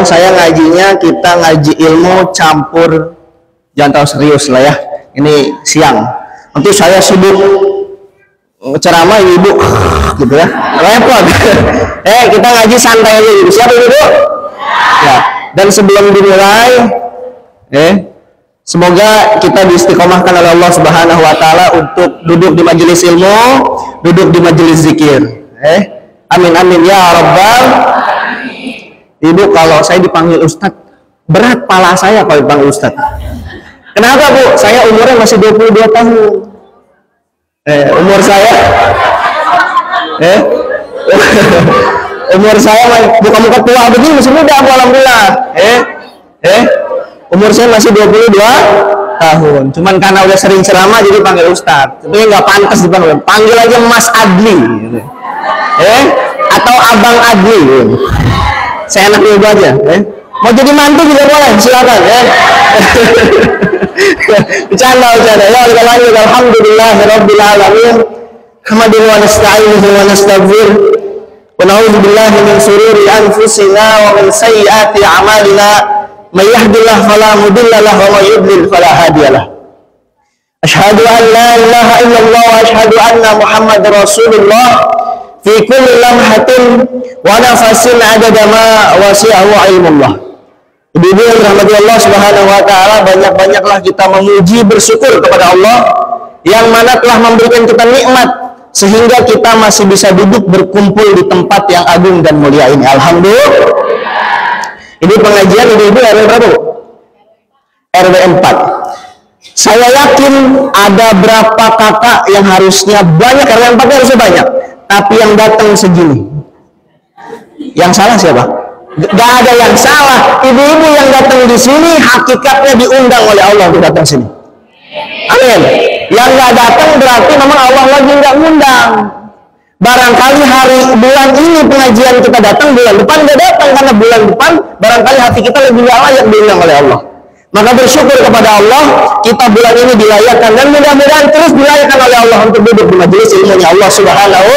saya ngajinya kita ngaji ilmu campur, jangan terlalu serius lah ya. Ini siang. Nanti saya sibuk ceramah ibu gitu ya. Repot. Kita ngaji santai aja gitu. Siap ibu? Ya. Dan sebelum dimulai, semoga kita diistiqomahkan oleh Allah Subhanahu wa taala untuk duduk di majelis ilmu, duduk di majelis zikir. Amin amin ya rabbal. Ibu, kalau saya dipanggil Ustadz, berat pala saya kalau dipanggil Ustadz. Kenapa Bu? Saya umurnya masih 22 tahun. Umur saya umur saya bukan tua begini, masih muda Bu, alhamdulillah. Umur saya masih 22 tahun. Cuman karena udah sering ceramah jadi panggil Ustadz. Tapi nggak pantas dipanggil. Panggil aja Mas Adli gitu. Atau Abang Adli gitu. Saya enak ibu aja, mau jadi mantu juga boleh, silakan bercanda ya. Kita lanjut. Alhamdulillahirabbil alamin, hamdalan wa nasta'inuhu wa nastaghfiruh wa na'udzu billahi min shururi anfusina wa min sayyiati a'malina, may yahdihillahu fala mudilla lahu wa may yudlil fala hadiya lahu. Asyhadu an la ilaha illallah wa asyhadu anna Muhammadar Rasulullah fi kulli lamhatin wa nafasin adada ma wasi'ahu ilmullah. Ibu-ibu yang dirahmati Allah Subhanahu wa taala, banyak-banyaklah kita memuji bersyukur kepada Allah yang mana telah memberikan kita nikmat sehingga kita masih bisa duduk berkumpul di tempat yang agung dan mulia ini. Alhamdulillah. Ini pengajian ibu-ibu RW berapa? RW 4. Saya yakin ada berapa kakak yang harusnya banyak, RW 4 harusnya banyak, tapi yang datang segini. Yang salah siapa? Gak ada yang salah. Ibu-ibu yang datang di sini hakikatnya diundang oleh Allah untuk datang sini. Amin. Yang gak datang berarti memang Allah lagi gak ngundang. Barangkali hari bulan ini pengajian kita datang, bulan depan gak datang karena bulan depan barangkali hati kita lebih gak layak diundang oleh Allah. Maka bersyukur kepada Allah, kita bulan ini dilayakkan dan mudah-mudahan terus dilayakkan oleh Allah untuk duduk di majelis ilmunya Allah Subhanahu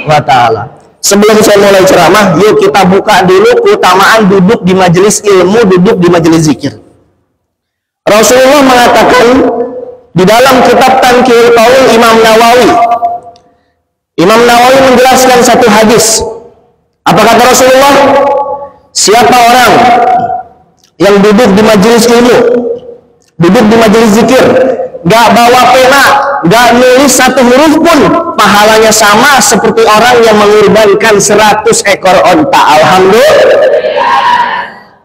wa taala. Sebelum saya mulai ceramah, yuk kita buka dulu keutamaan duduk di majelis ilmu, duduk di majelis zikir. Rasulullah mengatakan di dalam kitab Tanqihul Qaul Imam Nawawi. Imam Nawawi menjelaskan satu hadis. Apa kata Rasulullah? Siapa orang yang duduk di majelis ilmu, duduk di majelis zikir, gak bawa pena, gak nulis satu huruf pun, pahalanya sama seperti orang yang mengorbankan 100 ekor onta. Alhamdulillah.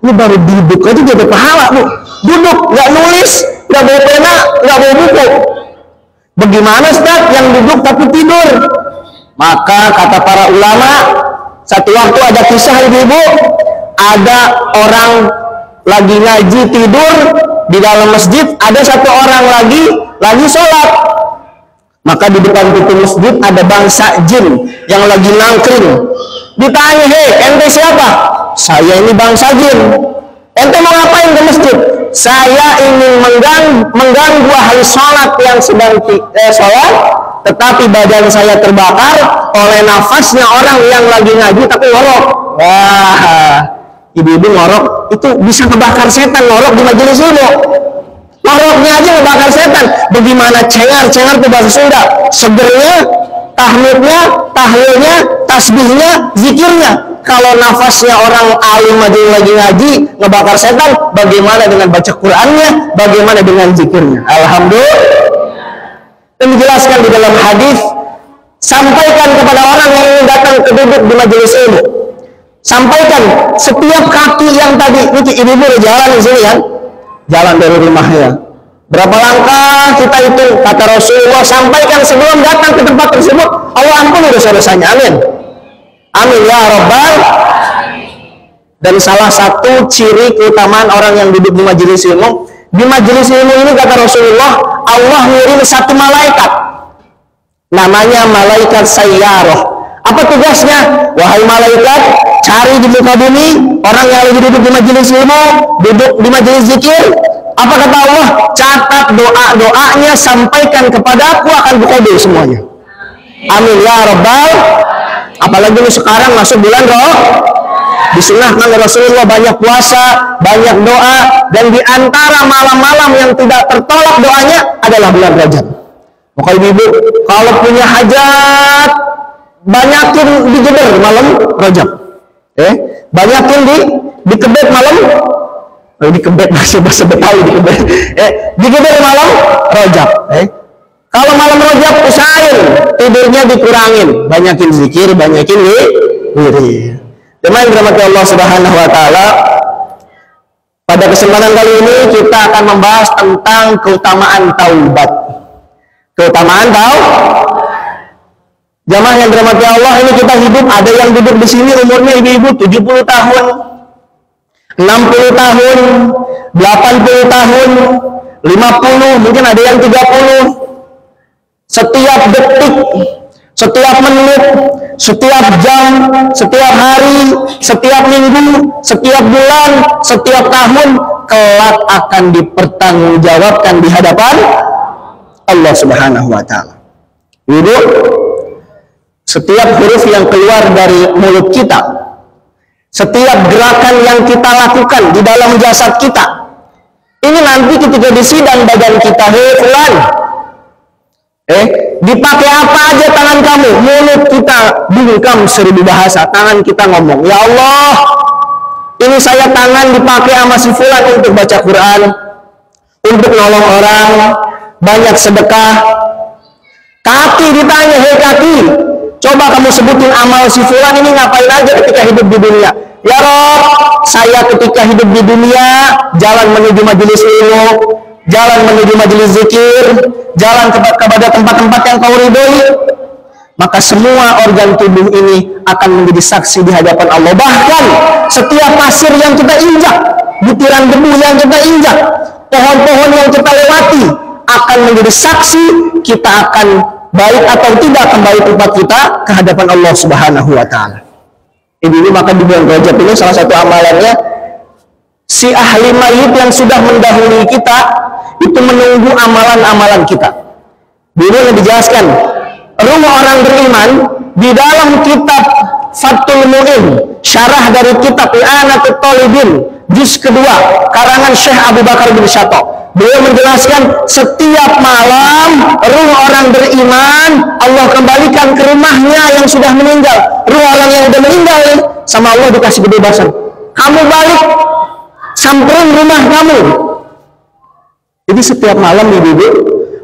Ini baru duduk aja jadi pahala Bu. Duduk, gak nulis, gak bawa pena, gak bawa buku. Bagaimana Ustaz yang duduk tapi tidur? Maka kata para ulama, satu waktu ada kisah ibu-ibu, ada orang lagi ngaji tidur di dalam masjid, ada satu orang lagi sholat. Maka di depan pintu masjid ada bangsa jin yang lagi nangkring. Ditanya, hei ente siapa? Saya ini bangsa jin. Ente mau ngapain ke masjid? Saya ingin mengganggu ahli sholat yang sedang sholat, tetapi badan saya terbakar oleh nafasnya orang yang lagi ngaji tapi ngorok. Wah, ibu-ibu ngorok itu bisa ngebakar setan. Ngorok di majelis ilmu, ngoroknya aja ngebakar setan. Bagaimana cengar-cengar itu bahasa Sunda, segernya, tahmidnya, tahlilnya, tasbihnya, zikirnya. Kalau nafasnya orang alim aja lagi ngaji ngebakar setan, bagaimana dengan baca Qur'annya, bagaimana dengan zikirnya? Alhamdulillah. Dan dijelaskan di dalam hadis, sampaikan kepada orang yang ingin datang ke duduk di majelis ilmu, sampaikan setiap kaki yang tadi, ini ibu-ibu udah jalan di sini kan, jalan dari rumahnya. Berapa langkah kita itu? Kata Rasulullah, sampaikan sebelum datang ke tempat tersebut, Allah ampuni dosa-dosanya. Amin. Amin ya rabbal. Dan salah satu ciri keutamaan orang yang duduk di majelis ilmu, di majelis ilmu ini kata Rasulullah, Allah ngirim satu malaikat, namanya malaikat sayyarah. Apa tugasnya? Wahai malaikat, cari di muka bumi orang yang lagi duduk di majelis ilmu, duduk di majelis zikir. Apa kata Allah? Catat doa-doanya, sampaikan kepada aku, akan buka semuanya. Amin ya rabbal. Apalagi ini sekarang masuk bulan Disunahkan oleh Rasulullah banyak puasa, banyak doa, dan di antara malam-malam yang tidak tertolak doanya adalah bulan Rajab. Maka ibu-ibu kalau punya hajat banyakin digeber malam Rajab. Banyakin dikebet malam dikebet bahasa Betawi dikebet. Digeber malam Rajab. Kalau malam Rajab usahain tidurnya dikurangin, banyakin zikir, banyakin wirid. Jemaah yang dirahmati Allah Subhanahu wa taala, pada kesempatan kali ini kita akan membahas tentang keutamaan taubat. Keutamaan Jemaah yang dirahmati Allah, ini kita hidup, ada yang duduk di sini umurnya ibu-ibu 70 tahun, 60 tahun, 80 tahun, 50, mungkin ada yang 30. Setiap detik, setiap menit, setiap jam, setiap hari, setiap minggu, setiap bulan, setiap tahun kelak akan dipertanggungjawabkan di hadapan Allah Subhanahu wa taala. Ibu, setiap huruf yang keluar dari mulut kita, setiap gerakan yang kita lakukan di dalam jasad kita, ini nanti ketika di sidang badan kita, fulan, dipakai apa aja tangan kamu? Mulut kita bungkam 1000 bahasa, tangan kita ngomong, ya Allah, ini saya tangan dipakai sama si fulan untuk baca Quran, untuk nolong orang, banyak sedekah. Kaki ditanya, hei kaki, coba kamu sebutin amal si fulan ini ngapain aja ketika hidup di dunia. Ya Rob, saya ketika hidup di dunia jalan menuju majelis ilmu, jalan menuju majelis zikir, jalan kepada tempat-tempat yang kau ridhoi, maka semua organ tubuh ini akan menjadi saksi di hadapan Allah. Bahkan setiap pasir yang kita injak, butiran debu yang kita injak, pohon-pohon yang kita lewati akan menjadi saksi kita akan baik atau tidak kembali tempat kita ke hadapan Allah Subhanahu wa taala. Ini maka di bulan Rajab ini salah satu amalannya, si ahli mayit yang sudah mendahului kita itu menunggu amalan-amalan kita. Dulu yang dijelaskan, rumah orang beriman di dalam kitab Fathul Mu'in, syarah dari kitab I'anatul Talibin, juz kedua, karangan Syekh Abu Bakar bin Syato. Beliau menjelaskan setiap malam ruh orang beriman Allah kembalikan ke rumahnya yang sudah meninggal. Ruh orang yang sudah meninggal sama Allah dikasih kebebasan. Kamu balik, samperin rumah kamu. Jadi setiap malam ibu-ibu,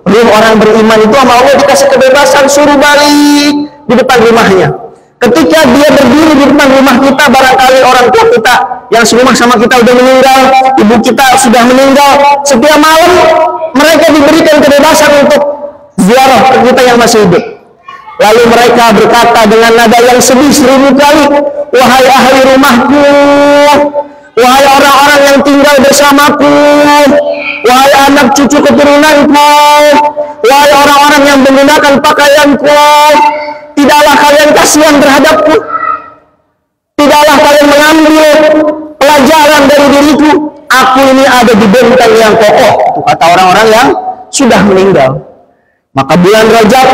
ruh orang beriman itu sama Allah dikasih kebebasan, suruh balik di depan rumahnya. Ketika dia berdiri di depan rumah kita, barangkali orang tua kita yang serumah sama kita udah meninggal, ibu kita sudah meninggal, setiap malam mereka diberikan kebebasan untuk ziarah ke kita yang masih hidup. Lalu mereka berkata dengan nada yang sedih 1000 kali, wahai ahli rumahku, wahai orang-orang yang tinggal bersamaku, wahai anak cucu keturunanku, wahai orang-orang yang menggunakan pakaianku, tidaklah kalian kasihan terhadapku, tidaklah kalian mengambil pelajaran dari diriku. Aku ini ada di benteng yang kokoh, itu kata orang-orang yang sudah meninggal. Maka bulan Rajab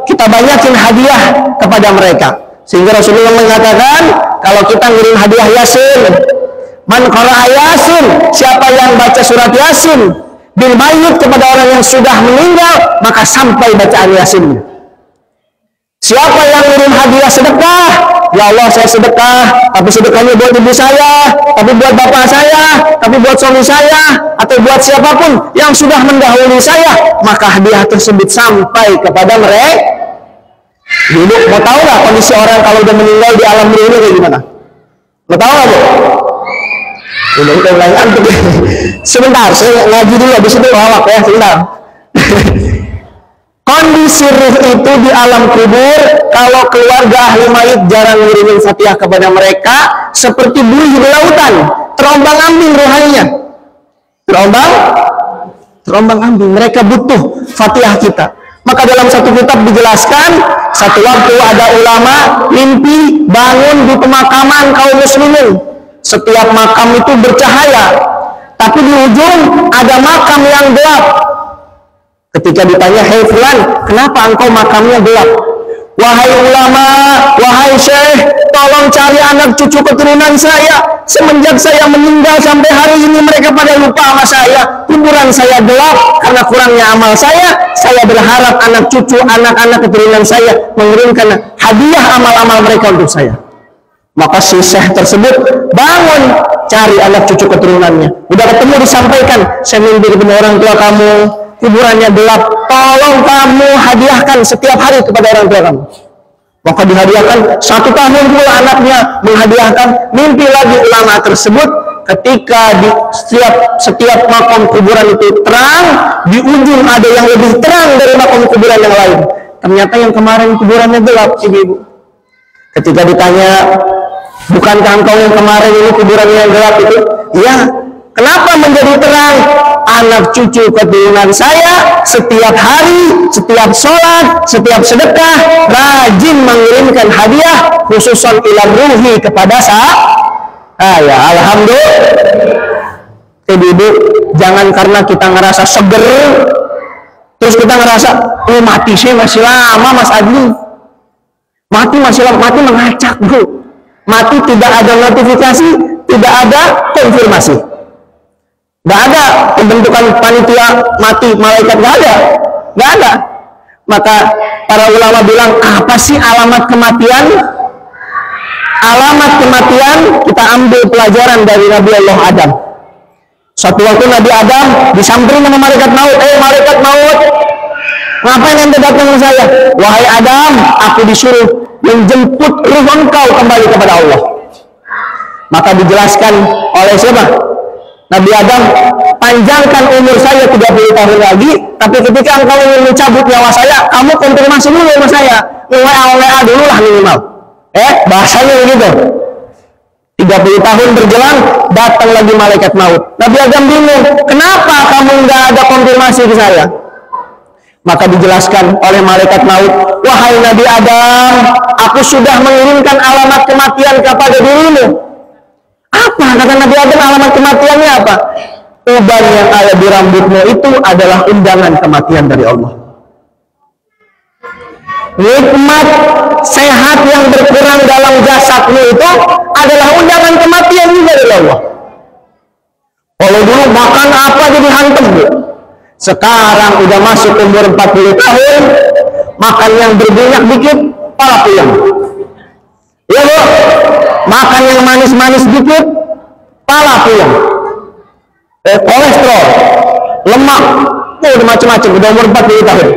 kita banyakin hadiah kepada mereka, sehingga Rasulullah mengatakan kalau kita ngirim hadiah Yasin, man qara'a Yasin, siapa yang baca surat Yasin bil mayyit kepada orang yang sudah meninggal, maka sampai bacaan Yasinnya. Siapa yang ngirim hadiah sedekah, ya Allah saya sedekah, tapi sedekahnya buat ibu saya, tapi buat bapak saya, tapi buat suami saya, atau buat siapapun yang sudah mendahului saya, maka hadiah tersebut sampai kepada mereka. Dulu mau tahu nggak kondisi orang kalau udah meninggal di alam dunia ini kayak gimana? Mau tahu nggak, Bu? Udah mulai antuk. Sebentar, saya ngaji dulu, habis itu lawak ya, sebentar. Kondisi ruh itu di alam kubur, kalau keluarga ahli mayit jarang ngirimin Fatihah kepada mereka, seperti buih di lautan, terombang-ambing rohaninya. Terombang-ambing, mereka butuh Fatihah kita. Maka dalam satu kitab dijelaskan, satu waktu ada ulama mimpi bangun di pemakaman kaum muslimin. Setiap makam itu bercahaya, tapi di ujung ada makam yang gelap. Ketika ditanya, hei fulan, kenapa engkau makamnya gelap? Wahai ulama, wahai syekh, tolong cari anak cucu keturunan saya. Semenjak saya meninggal sampai hari ini mereka pada lupa sama saya. Kuburan saya gelap karena kurangnya amal saya. Saya berharap anak cucu, anak-anak keturunan saya mengirimkan hadiah amal-amal mereka untuk saya. Maka si syekh tersebut bangun cari anak cucu keturunannya. Udah ketemu disampaikan, saya mimpi ketemu orang tua kamu, kuburannya gelap, tolong kamu hadiahkan setiap hari kepada orang tua kamu. Maka dihadiahkan, 1 tahun pula anaknya menghadiahkan. Mimpi lagi ulama tersebut ketika di setiap makom kuburan itu terang, di ujung ada yang lebih terang dari makom kuburan yang lain. Ternyata yang kemarin kuburannya gelap, ibu-ibu. Ketika ditanya, bukankah engkau yang kemarin ini kuburannya yang gelap itu? Iya. Kenapa menjadi terang? Anak cucu keturunan saya setiap hari, setiap sholat, setiap sedekah rajin mengirimkan hadiah khususan ila ruhi kepada saya. Alhamdulillah. Ibu-ibu, jangan karena kita ngerasa seger terus kita ngerasa mati sih masih lama Mas Adli. Mati masih lama, mati mengacak, bro. Mati tidak ada notifikasi, tidak ada konfirmasi. Nggak ada pembentukan panitia mati malaikat, nggak ada. Maka para ulama bilang, apa sih alamat kematian? Alamat kematian kita ambil pelajaran dari Nabi Allah Adam. Suatu waktu Nabi Adam disamperin sama malaikat maut. Malaikat maut, ngapain anda datang ke saya? Wahai Adam, aku disuruh menjemput ruh engkau kembali kepada Allah. Maka dijelaskan oleh siapa? Nabi Adam, panjangkan umur saya 30 tahun lagi, tapi ketika engkau ingin mencabut nyawa saya, kamu konfirmasi dulu sama saya. WA dulu lah minimal. Bahasanya begitu. 30 tahun berjalan, datang lagi malaikat maut. Nabi Adam bingung, kenapa kamu nggak ada konfirmasi ke saya? Maka dijelaskan oleh malaikat maut, wahai Nabi Adam, aku sudah mengirimkan alamat kematian kepada dirimu. Apa kata Nabi Adam, alamat kematiannya apa? Uban yang ada di rambutmu itu adalah undangan kematian dari Allah. Nikmat sehat yang berkurang dalam jasadmu itu adalah undangan kematian juga dari Allah. Kalau dulu makan apa jadi hantem, Bu. Sekarang udah masuk umur 40 tahun, makan yang berminyak dikit, pala puyeng. Iya, Bu. Makan yang manis-manis dikit, pala puyeng. Kolesterol, lemak, udah macam-macam, udah umur 40 tahun.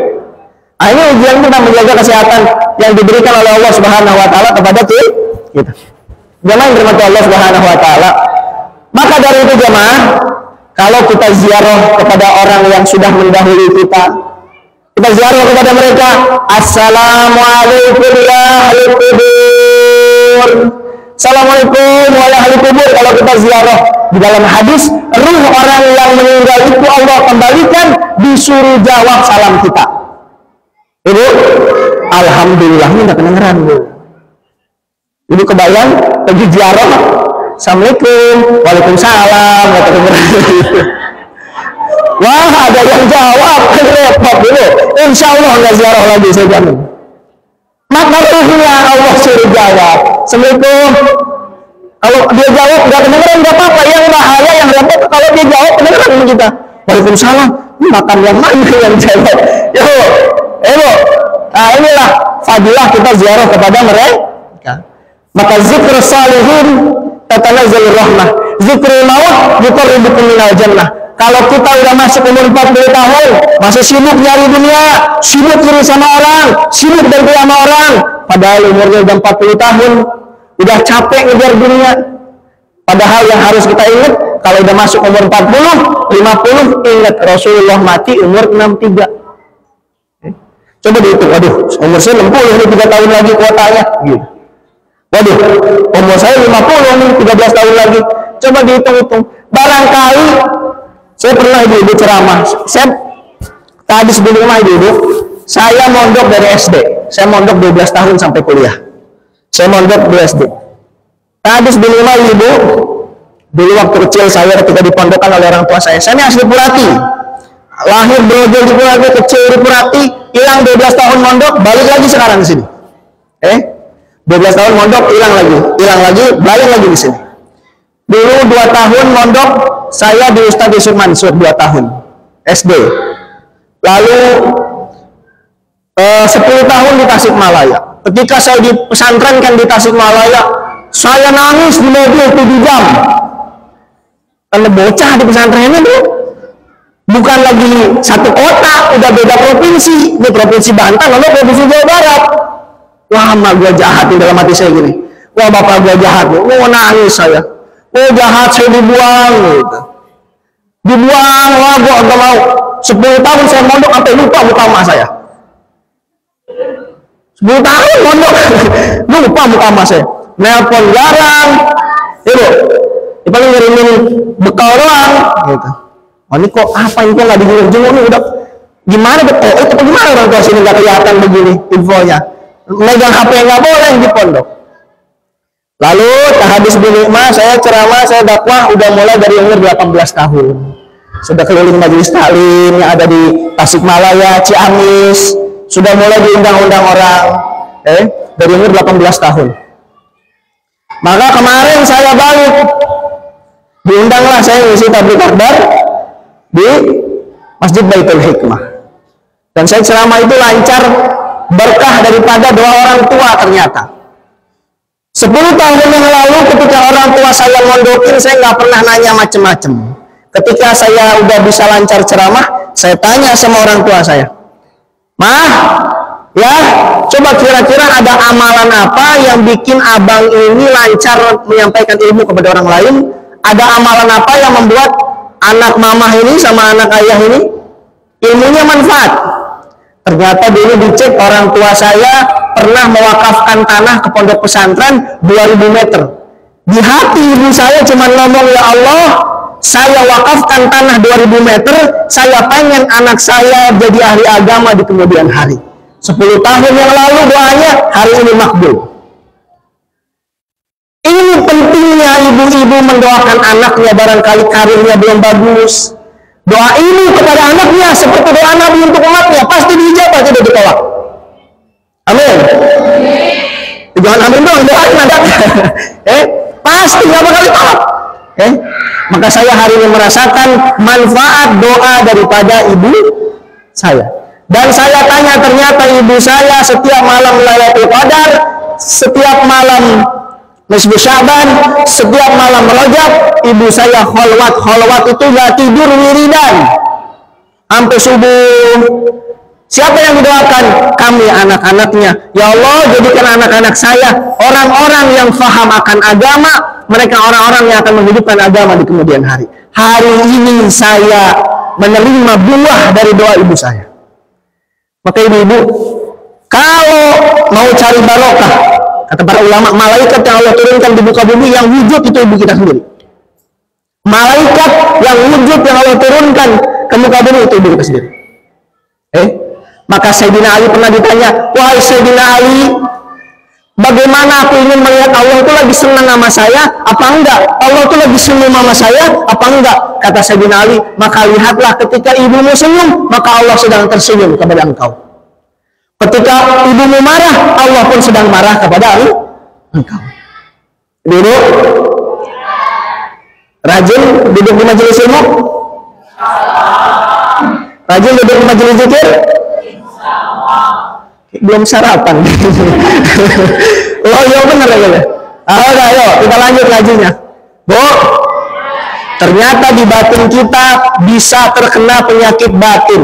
Ini ujian tentang menjaga kesehatan yang diberikan oleh Allah Subhanahu wa taala kepada kita. Jemaah yang dirahmati Allah Subhanahu wa taala. Maka dari itu jemaah, kalau kita ziarah kepada orang yang sudah mendahului kita ziarah kepada mereka, assalamualaikum ya ahli kubur. Assalamualaikum wa ahli kubur. Kalau kita ziarah, di dalam hadis, ruh orang yang meninggal itu Allah kembalikan, disuruh jawab salam kita. Ibu, alhamdulillah, ini nggak kedengeran, Bu. Ibu kebayang pergi ziarah, assalamualaikum, waalaikumsalam, nggak kedengeran. Wah, ada yang jawab, repot dulu. Insya Allah nggak ziarah lagi, saya jamin. Maka ruhnya Allah suruh jawab, assalamualaikum. Kalau dia jawab nggak kedengeran, nggak apa-apa. Yang bahaya, yang repot kalau dia jawab kedengeran sama kita. Waalaikumsalam, makan yang mana yang jawab? Ya, Bu. Nah, inilah fadilah kita ziarah kepada mereka. Maka zikr salihin tatanazzalur rahmah, zikrul maut yuqarribukum minal jannah. Kalau kita udah masuk umur 40 tahun, masih sibuk nyari dunia, sibuk curi sama orang, sibuk berdoa sama orang, padahal umurnya udah 40 tahun, udah capek ngejar dunia. Padahal yang harus kita ingat, kalau udah masuk umur 40, 50, ingat Rasulullah mati umur 63. Coba dihitung, waduh, umur saya 60 nih, 3 tahun lagi kuotanya, gitu. Waduh, umur saya 50 nih, 13 tahun lagi. Coba dihitung-hitung. Barangkali saya pernah ibu-ibu ceramah. Saya tadi sebelum rumah ibu-ibu, saya mondok dari SD. Saya mondok 12 tahun sampai kuliah. Saya mondok di SD. Tadi sebelum rumah ibu, dulu waktu kecil saya ketika dipondokkan oleh orang tua saya ini asli Purati. Lahir brojol di Purati, kecil di Purati, hilang 12 tahun mondok, balik lagi sekarang di sini. 12 tahun mondok, hilang lagi, balik lagi di sini. Dulu 2 tahun mondok, saya di Ustadz Yusuf Mansur 2 tahun SD. Lalu 10 tahun di Tasikmalaya. Ketika saya di pesantren kan di Tasikmalaya, saya nangis di mobil 7 jam. Karena bocah di pesantrennya tuh bukan lagi satu kota, udah beda provinsi. Ini provinsi Banten, lalu provinsi Jawa Barat. Wah, emak gue jahat di dalam hati saya gini. Wah, bapak gue jahat. Wah, nangis saya. Oh, jahat, saya dibuang gitu. Dibuang, wah gue gak mau. 10 tahun saya mondok sampai lupa muka emak saya. 10 tahun mondok lupa muka emak saya. Nelpon jarang. Ibu, paling ngirimin bekal doang gitu. Oh, ini kok apa ini kok nggak dijenguk nih, udah gimana betul? Itu gimana orang tua sini nggak kelihatan begini infonya? Megang HP nggak boleh di pondok. Lalu habis binikmah saya ceramah, saya dakwah udah mulai dari umur 18 tahun. Sudah keliling majelis taklim yang ada di Tasikmalaya, Ciamis, sudah mulai diundang-undang orang, dari umur 18 tahun. Maka kemarin saya balik, diundanglah saya ngisi tabligh akbar di Masjid Baitul Hikmah. Dan saya ceramah itu lancar, berkah daripada doa orang tua ternyata. 10 tahun yang lalu ketika orang tua saya mondokin, saya nggak pernah nanya macem-macem. Ketika saya udah bisa lancar ceramah, saya tanya sama orang tua saya, "Mah, ya, coba kira-kira ada amalan apa yang bikin abang ini lancar menyampaikan ilmu kepada orang lain? Ada amalan apa yang membuat anak mamah ini sama anak ayah ini ilmunya manfaat?" Ternyata dulu dicek orang tua saya pernah mewakafkan tanah ke pondok pesantren 2000 meter. Di hati ibu saya cuma ngomong, "Ya Allah, saya wakafkan tanah 2000 meter, saya pengen anak saya jadi ahli agama di kemudian hari." 10 tahun yang lalu doanya, hari ini makbul. Ini pentingnya ibu-ibu mendoakan anaknya, barangkali karirnya belum bagus. Doa ini kepada anaknya seperti doa Nabi untuk umatnya, pasti diijabah, tidak ditolak. Amin. Jangan amin dong, doain anaknya. Pasti nggak bakal ditolak. Maka saya hari ini merasakan manfaat doa daripada ibu saya. Dan saya tanya, ternyata ibu saya setiap malam Lailatul Qadar, setiap malam Nisfu Sya'ban, setiap malam Rajab, ibu saya kholwat itu gak tidur wiridan sampai subuh. Siapa yang mendoakan? Kami, anak-anaknya. Ya Allah, jadikan anak-anak saya orang-orang yang faham akan agama, mereka orang-orang yang akan menghidupkan agama di kemudian hari. Hari ini saya menerima buah dari doa ibu saya. Maka ibu-ibu, kalau mau cari barokah, kata para ulama, malaikat yang Allah turunkan di muka bumi yang wujud itu ibu kita sendiri. Malaikat yang wujud yang Allah turunkan ke muka bumi itu ibu kita sendiri. Maka Sayyidina Ali pernah ditanya, "Wahai Sayyidina Ali, bagaimana aku ingin melihat Allah itu lagi senang sama saya, apa enggak? Allah itu lagi senyum sama saya, apa enggak?" Kata Sayyidina Ali, "Maka lihatlah ketika ibumu senyum, maka Allah sedang tersenyum kepada engkau. Ketika ibumu marah, Allah pun sedang marah kepada engkau." Duduk. Rajin duduk di majelis ilmu? Rajin duduk di majelis zikir? Belum sarapan. Oh iya benar ya. Ayo kita lanjut ngajinya. Bu, ternyata di batin kita bisa terkena penyakit batin.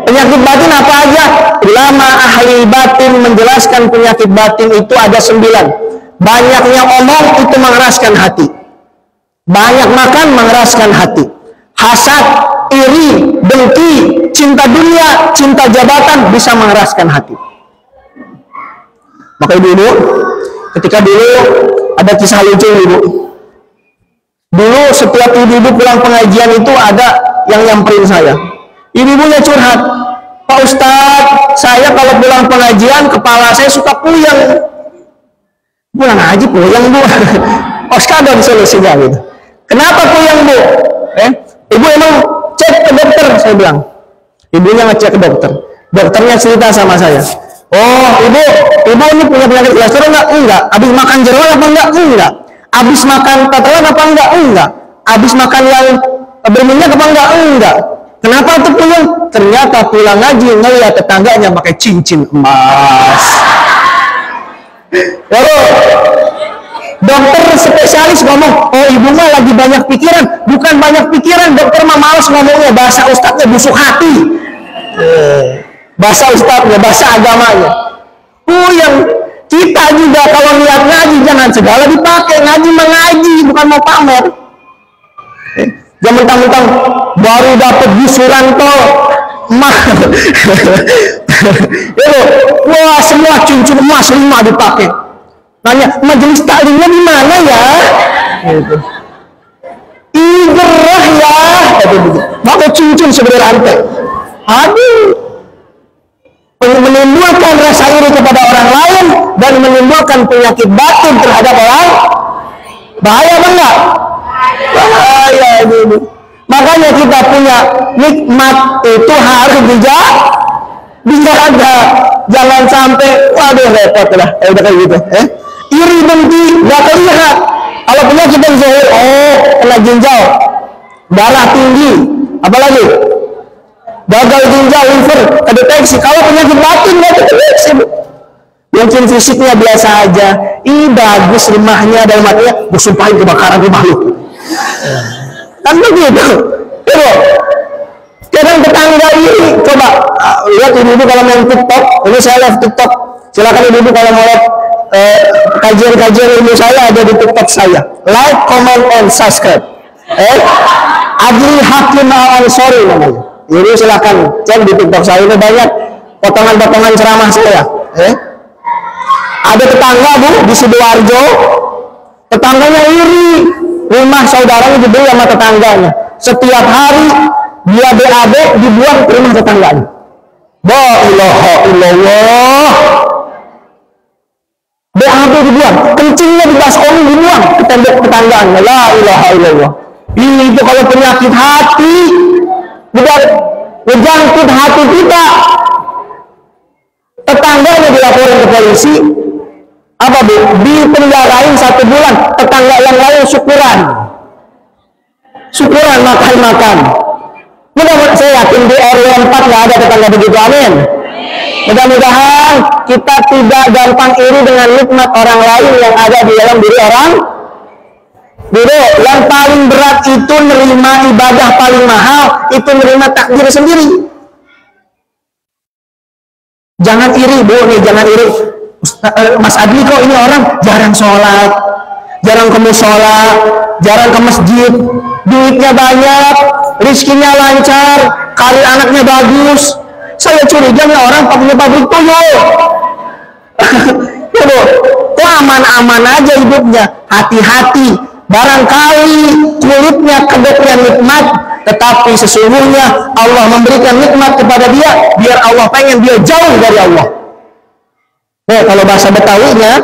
Penyakit batin apa aja? Ulama ahli batin menjelaskan penyakit batin itu ada 9. Banyaknya omong itu mengeraskan hati. Banyak makan mengeraskan hati. Hasad, iri, dengki, cinta dunia, cinta jabatan bisa mengeraskan hati. Maka ibu-ibu, ketika dulu ada kisah lucu ibu. Dulu setiap ibu-ibu pulang pengajian itu ada yang nyamperin saya. Ibu-ibunya curhat, "Pak Ustadz, saya kalau pulang pengajian kepala saya suka puyeng." Pulang ngaji puyeng bu. Ustadz ada solusinya gitu. Kenapa puyeng bu? Ibu emang cek ke dokter, saya bilang. Ibunya ngecek ke dokter. Dokternya cerita sama saya, Oh, ibu ini punya penyakit kolesterol enggak? Enggak. Habis makan jeroan apa enggak? Enggak. Habis makan tetelan apa enggak? Enggak. Habis makan yang berminyak apa enggak? Enggak. Kenapa tuh puyeng? Ternyata pulang ngaji ngeliat tetangganya pakai cincin emas. Lalu dokter spesialis ngomong, oh ibu mah lagi banyak pikiran. Bukan banyak pikiran, dokter mah males ngomongnya, bahasa ustadznya busuk hati. Bahasa ustadznya, bahasa agamanya. Yang kita juga kalau lihat ngaji jangan segala dipakai. Ngaji mengaji, bukan mau pamer. Jangan mentang-mentang baru dapat gusuran tol emas. Wah, semua cincin emas 5 dipakai. Nanya, majelis taklimnya di mana ya? Gitu. Igerah ya. Pakai cincin sebenarnya rantai. Aduh. Menimbulkan rasa iri kepada orang lain dan menimbulkan penyakit batin terhadap orang. Bahaya apa enggak? Bahaya ini. Makanya kita punya nikmat itu harus dijaga. Jangan sampai waduh repot lah. Udah kayak gitu, iri dengki nggak terlihat. Kalau penyakit yang zahir, kena ginjal, darah tinggi, apalagi gagal ginjal, liver, kedeteksi. Kalau penyakit batin nggak kedeteksi. Mungkin fisiknya biasa aja, bagus rumahnya, dalam artinya bersumpahin kebakaran rumah lu. Kan begitu. Kadang tetangga ini, coba lihat ibu-ibu kalau main TikTok, ini saya live TikTok. Silakan ibu-ibu kalau mau lihat kajian-kajian ilmu saya ada di TikTok saya. Like, comment, and subscribe. Adli Hakim Al-Ansori namanya. Jadi silakan cek di TikTok saya, ini banyak potongan-potongan ceramah saya. Ada tetangga bu di Sidoarjo, tetangganya iri, rumah saudaranya dibeli sama tetangganya. Setiap hari dia BAB dibuang ke rumah tetangganya. La ilaha illallah. BAB dibuang, kencingnya dibasongi dibuang ke tembok tetangganya. La ilaha illallah. Ini itu kalau penyakit hati, bukan ngejangkit hati kita. Tetangganya dilaporin ke polisi. Apa bu? Dipenjarain 1 bulan. Tetangga yang lain syukuran makan. Mudah-mudahan saya yakin di RW 4 nggak ada tetangga begitu, amin. Mudah-mudahan kita tidak gampang iri dengan nikmat orang lain yang ada di dalam diri orang. Dulu yang paling berat itu menerima ibadah paling mahal, itu menerima takdir sendiri. Jangan iri bu, jangan iri. Mas Adli kok ini orang jarang sholat, jarang ke musola, jarang ke masjid, duitnya banyak, rizkinya lancar, karir anaknya bagus. Saya curiga nih orang punya pabrik tuyul. Ya bu, kok aman-aman aja hidupnya, hati-hati. Barangkali kulitnya kedoknya nikmat, tetapi sesungguhnya Allah memberikan nikmat kepada dia, biar Allah pengen dia jauh dari Allah. Kalau bahasa Betawinya,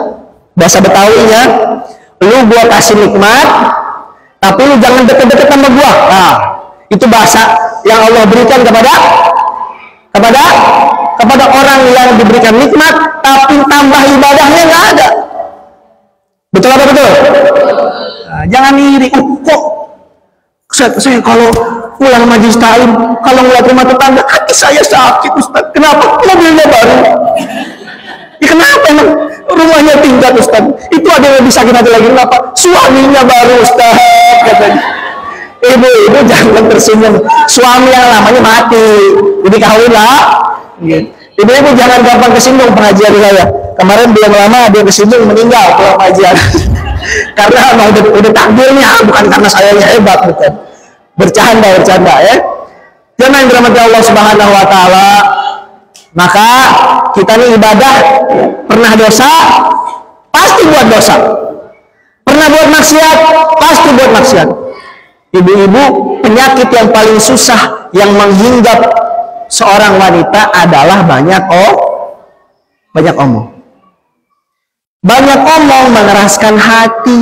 lu gua kasih nikmat, tapi lu jangan deket-deket sama gua. Nah, itu bahasa yang Allah berikan kepada orang yang diberikan nikmat, tapi tambah ibadahnya nggak ada. Betul apa betul? Nah, jangan iri. Kok saya kalau pulang majelis taklim, kalau ngeliat rumah tetangga, hati saya sakit, Ustaz. Kenapa? Mobilnya baru. Ya kenapa emang rumahnya tingkat, Ustaz? Itu ada yang lebih sakit hati lagi. Kenapa? Suaminya baru, Ustaz, katanya. Ibu-ibu jangan tersenyum. Suami yang lamanya mati, jadi kawin lah. Ibu-ibu jangan gampang kesinggung pengajian saya. Kemarin belum lama dia kesinggung meninggal pulang pengajian. Karena udah takdirnya, bukan karena sayanya hebat, bukan. Bercanda ya. Jangan dirahmati Allah Subhanahu Wa Taala. Maka kita nih ibadah, pernah dosa, pasti buat dosa. Pernah buat maksiat, pasti buat maksiat. Ibu-ibu, penyakit yang paling susah yang menghinggap seorang wanita adalah banyak omong. Banyak omong mengeraskan hati.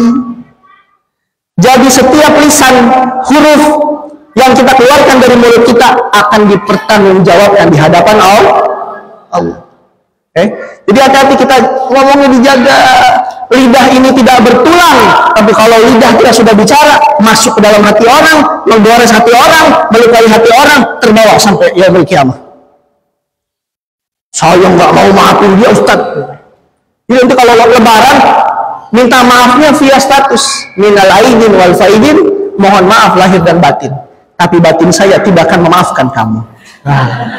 Jadi setiap lisan huruf yang kita keluarkan dari mulut kita akan dipertanggungjawabkan di hadapan Allah. Jadi hati-hati kita ngomongnya dijaga. Lidah ini tidak bertulang, tapi kalau lidah kita sudah bicara, masuk ke dalam hati orang, menggores hati orang, melukai hati orang, terbawa sampai yaumul kiamah. Saya nggak mau maafin dia, Ustaz. Jadi nanti kalau lebaran minta maafnya via status, minal aidin wal faidin, mohon maaf lahir dan batin, tapi batin saya tidak akan memaafkan kamu. Nah,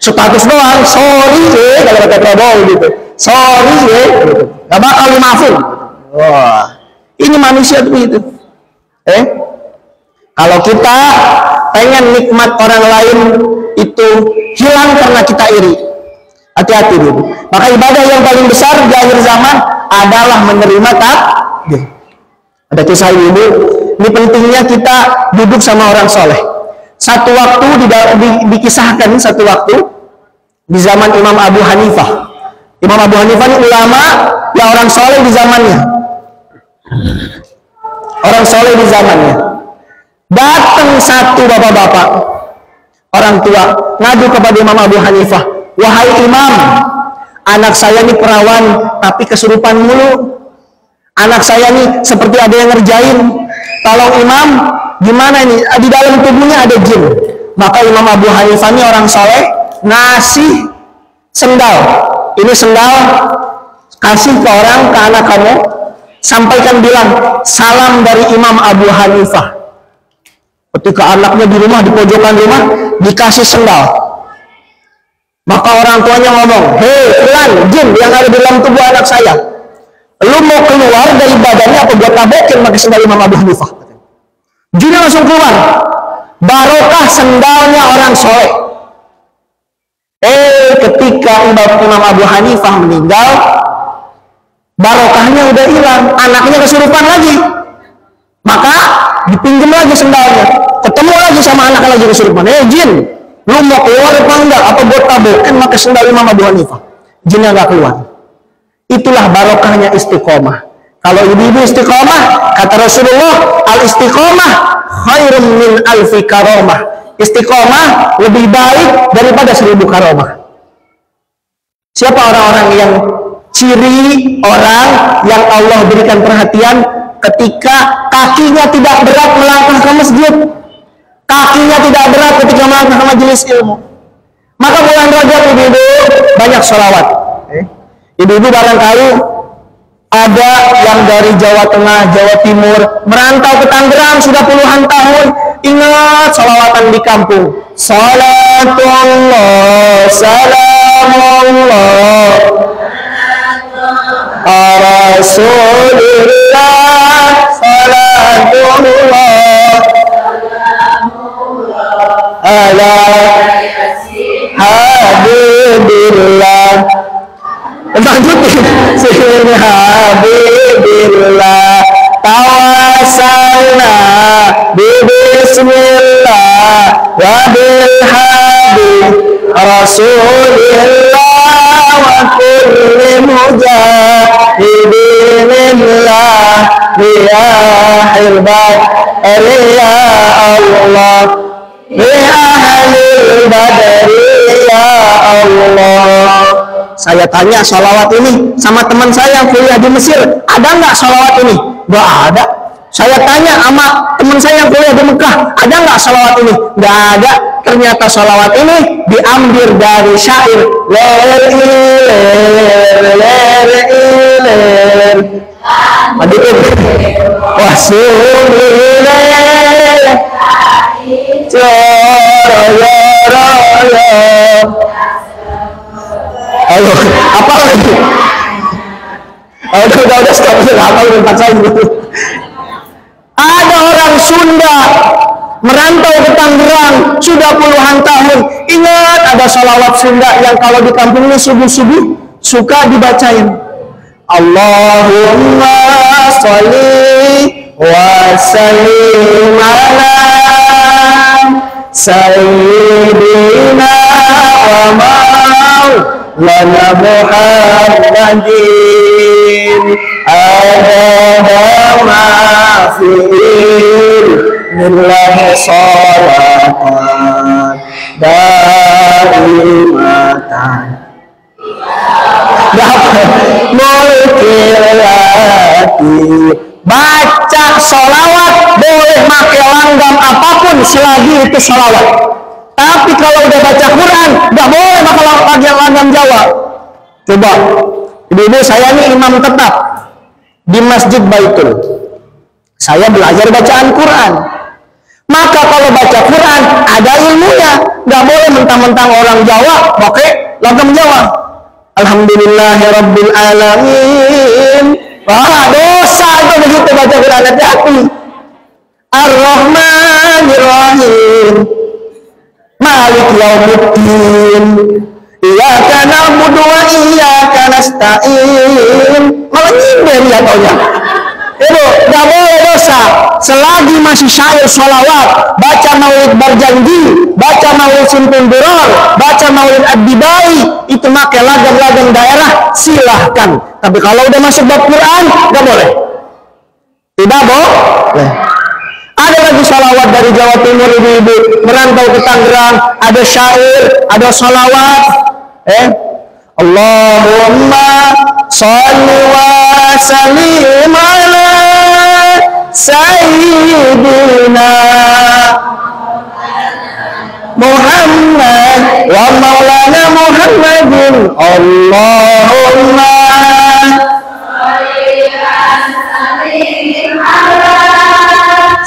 status doang, sorry kalau kata Prabowo gitu, sorry gitu, nggak bakal dimaafin. Wah, ini manusia begitu. Kalau kita pengen nikmat orang lain itu hilang karena kita iri, hati-hati dulu. Maka ibadah yang paling besar di akhir zaman adalah menerima takdir. Ada kisah ibu, ini pentingnya kita duduk sama orang soleh. Satu waktu dikisahkan satu waktu di zaman Imam Abu Hanifah. Imam Abu Hanifah ini ulama yang orang soleh di zamannya. Orang soleh di zamannya. Datang satu bapak-bapak, orang tua, ngadu kepada Imam Abu Hanifah. Wahai Imam, anak saya ini perawan tapi kesurupan mulu. Anak saya ini seperti ada yang ngerjain. Tolong Imam, gimana ini? Di dalam tubuhnya ada jin. Maka Imam Abu Hanifah ini orang soleh, ngasih sendal. Ini sendal, kasih ke orang, ke anak kamu. Sampaikan bilang, salam dari Imam Abu Hanifah. Ketika anaknya di rumah, di pojokan rumah, dikasih sendal. Maka orang tuanya ngomong, hei fulan, jin yang ada di dalam tubuh anak saya, lu mau keluar dari badannya apa buat tabokin pakai sendal Imam Abu Hanifah? Jinnya langsung keluar. Barokah sendalnya orang soleh. Ketika Imam Abu Hanifah meninggal, barokahnya udah hilang, anaknya kesurupan lagi. Maka dipinjam lagi sendalnya, ketemu lagi sama anak lagi kesurupan. Jin, lu mau keluar apa enggak? Apa buat tabokin pakai sendal Imam Abu Hanifah? Jinnya enggak keluar. Itulah barokahnya istiqomah. Kalau ibu-ibu istiqomah, kata Rasulullah, al istiqomah khairum min alfi karomah. Istiqomah lebih baik daripada 1000 karomah. Siapa orang-orang yang ciri orang yang Allah berikan perhatian ketika kakinya tidak berat melangkah ke masjid, kakinya tidak berat ketika melangkah ke majelis ilmu? Maka bulan Rajab ibu-ibu banyak sholawat. Ibu-ibu barangkali ada yang dari Jawa Tengah, Jawa Timur, merantau ke Tangerang sudah puluhan tahun. Ingat sholawatan di kampung. Salatullah, salamullah, Rasulullah, salatullah, ala habibillah. Lanjutin. Sini habibillah, tawasalna bismillah wa bil habib rasulillah wa kulli mujahidinillah ya hilbat ya Allah ya ahlil badri ya Allah. Saya tanya sholawat ini sama teman saya yang kuliah di Mesir, ada nggak sholawat ini? Nggak ada. Saya tanya sama teman saya yang kuliah di Mekah, ada nggak sholawat ini? Nggak ada. Ternyata sholawat ini diambil dari syair ler iler hadirin wasulillah coroyoroyo. Ayo, apa lagi? Udah stop apa tempat saya dulu. Ada orang Sunda merantau ke Tangerang sudah puluhan tahun. Ingat ada sholawat Sunda yang kalau di kampungnya subuh-subuh suka dibacain. Allahumma sholli wa sallim ala sayyidina wa lana Muhammadin adha ma fi'il lillahi salatan daimatan Mulkil hati. Baca sholawat boleh pakai langgam apapun selagi itu sholawat. Tapi kalau udah baca Quran nggak boleh pakai langgam Jawa. Coba, ibu-ibu, saya ini imam tetap di Masjid Baitul. Saya belajar bacaan Quran. Maka kalau baca Quran ada ilmunya, nggak boleh mentang-mentang orang Jawa pakai langgam Jawa. Alhamdulillahirabbil alamin. Wah, dosa itu begitu baca Quran, hati-hati. Ar-Rahmanir-Rahim. Malik yaumiddin. Iyyaka na'budu wa iyyaka nasta'in. Malah nyindir ya taunya. Itu nggak boleh dosa. Selagi masih syair sholawat, baca maulid berjanji, baca maulid simpul duror, baca maulid ad-dibai, itu pakai lagam-lagam daerah, silahkan. Tapi kalau udah masuk bab Quran, nggak boleh. Tidak boleh. Ada lagi sholawat dari Jawa Timur, ibu-ibu merantau ke Tangerang, ada syair, ada sholawat. Allahumma sholli wa sallim ala sayyidina Muhammad wa maulana Muhammadin. Allahumma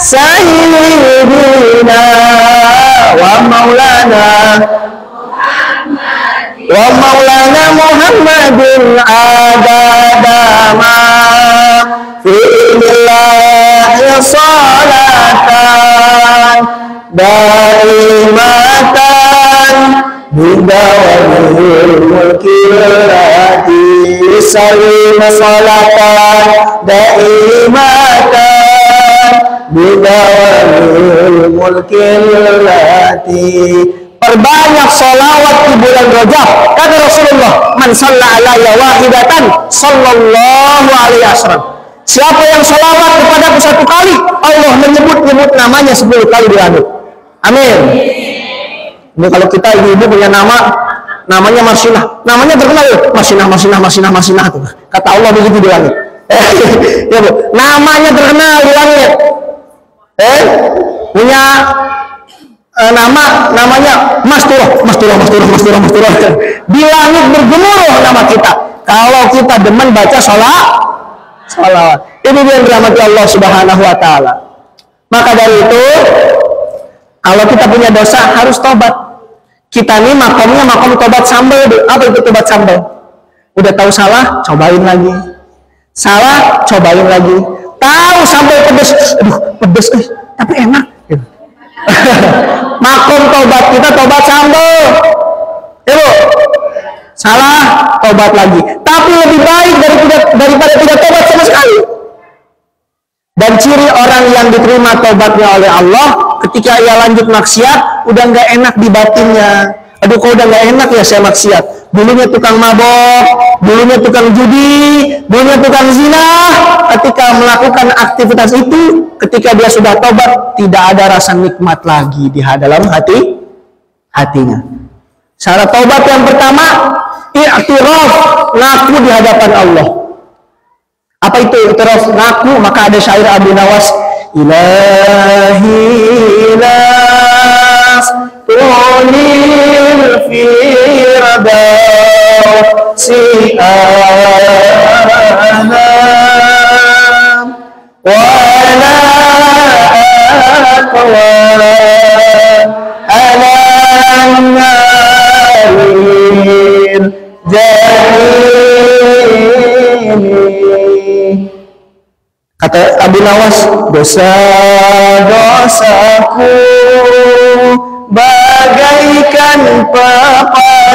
sayyidina wa maulana Muhammadin adadama fi'illahi salatan daimatan bidawamil mulkilati salim salatan daimatan bidawamil mulkilati. Perbanyak sholawat di bulan Rajab. Kata Rasulullah, man shalla alayya wahidatan sallallahu alaihi wasallam. Siapa yang sholawat kepadaku satu kali, Allah menyebut-nyebut namanya 10 kali di langit. Amin. Ini kalau kita ibu-ibu punya namanya Marsinah. Namanya terkenal ya, Marsinah tuh. Kata Allah begitu di langit. Ya Bu, namanya terkenal di langit. Punya namanya Masturah. Di langit bergemuruh nama kita. Kalau kita demen baca sholawat. Ini yang dirahmati Allah Subhanahu wa taala. Maka dari itu, kalau kita punya dosa harus tobat. Kita ini makomnya makom tobat sambal. Apa itu tobat sambal? Udah tahu salah, cobain lagi. Salah, cobain lagi. Tahu sampai pedes, aduh pedes, tapi enak. Makom tobat kita tobat sambal. Ibu, salah, tobat lagi. Tapi lebih baik daripada tidak tobat sama sekali. Dan ciri orang yang diterima tobatnya oleh Allah, ketika ia lanjut maksiat, udah nggak enak di batinnya. Aduh, kok udah nggak enak ya saya maksiat. Dulunya tukang mabok, dulunya tukang judi, dulunya tukang zina. Ketika melakukan aktivitas itu, ketika dia sudah tobat, tidak ada rasa nikmat lagi di dalam hatinya. Syarat tobat yang pertama, i'tiraf, ngaku di hadapan Allah. Apa itu i'tiraf? Ngaku. Maka ada syair Abu Nawas, ilahi las tulil fi radaw si anam wala aqwa alannarin jahili. Kata Abu Nawas, dosa-dosaku bagaikan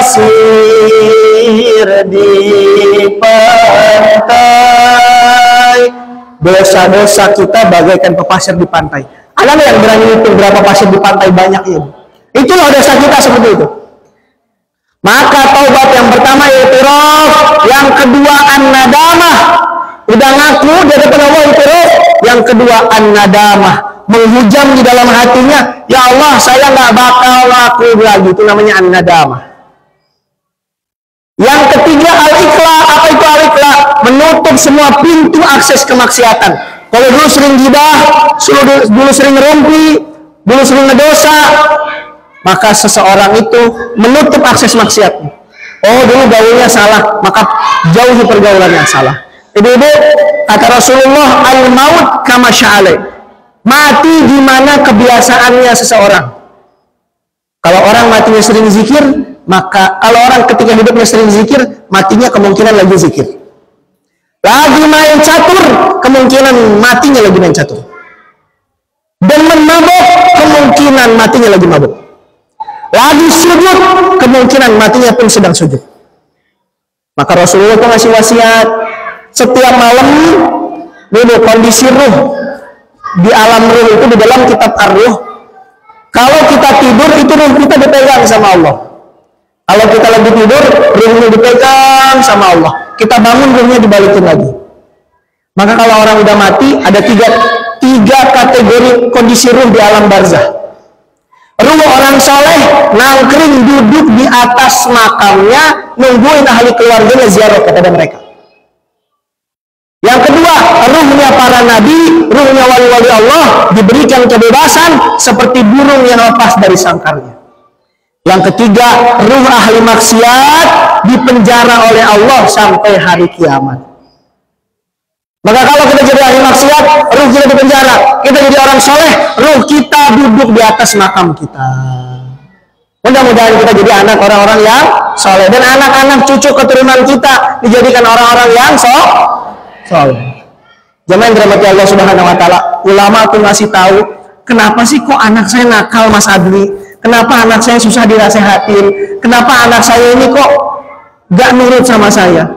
pasir di pantai. Dosa-dosa kita bagaikan pasir di pantai. Ada nggak yang berani hitung berapa pasir di pantai banyak ini? Itulah dosa kita seperti itu. Maka taubat yang pertama i'tiraf, yang kedua an-nadamah. Udah ngaku di hadapan Allah i'tiraf, yang kedua an-nadamah, menghujam di dalam hatinya, ya Allah saya nggak bakal laku lagi. Itu namanya an-nadamah. Yang ketiga al-ikhla. Apa itu al-ikhla? Menutup semua pintu akses kemaksiatan. Kalau dulu sering gibah, dulu sering ngerumpi, dulu sering ngedosa, maka seseorang itu menutup akses maksiatnya. Oh, dulu gaulnya salah, maka jauhi pergaulan yang salah. Ibu-ibu, kata Rasulullah, al-maut kama sya'alai. Mati gimana kebiasaannya seseorang. Kalau orang matinya sering zikir, maka kalau orang ketika hidupnya sering zikir, matinya kemungkinan lagi zikir. Lagi main catur, kemungkinan matinya lagi main catur. Demen mabuk, kemungkinan matinya lagi mabuk. Lagi sujud, kemungkinan matinya pun sedang sujud. Maka Rasulullah itu ngasih wasiat, setiap malam dulu kondisi ruh di alam ruh itu di dalam kitab ar-ruh. Kalau kita tidur itu ruh kita dipegang sama Allah. Kalau kita lagi tidur, ruhnya dipegang sama Allah. Kita bangun, ruhnya dibalikin lagi. Maka kalau orang udah mati, ada tiga kategori kondisi ruh di alam barzah. Ruh orang soleh nangkring duduk di atas makamnya, nungguin ahli keluarganya ziarah kepada mereka. Yang kedua, ruhnya para nabi, ruhnya wali-wali Allah diberikan kebebasan seperti burung yang lepas dari sangkarnya. Yang ketiga, ruh ahli maksiat dipenjara oleh Allah sampai hari kiamat. Maka kalau kita jadi ahli maksiat, ruh kita dipenjara. Kita jadi orang soleh, ruh kita duduk di atas makam kita. Mudah-mudahan kita jadi anak orang-orang yang soleh. Dan anak-anak cucu keturunan kita dijadikan orang-orang yang soleh. Jamaah yang dirahmati Allah Subhanahu wa Ta'ala, ulama tuh ngasih tahu, kenapa sih kok anak saya nakal, Mas Adli? Kenapa anak saya susah dinasehatin? Kenapa anak saya ini kok gak nurut sama saya?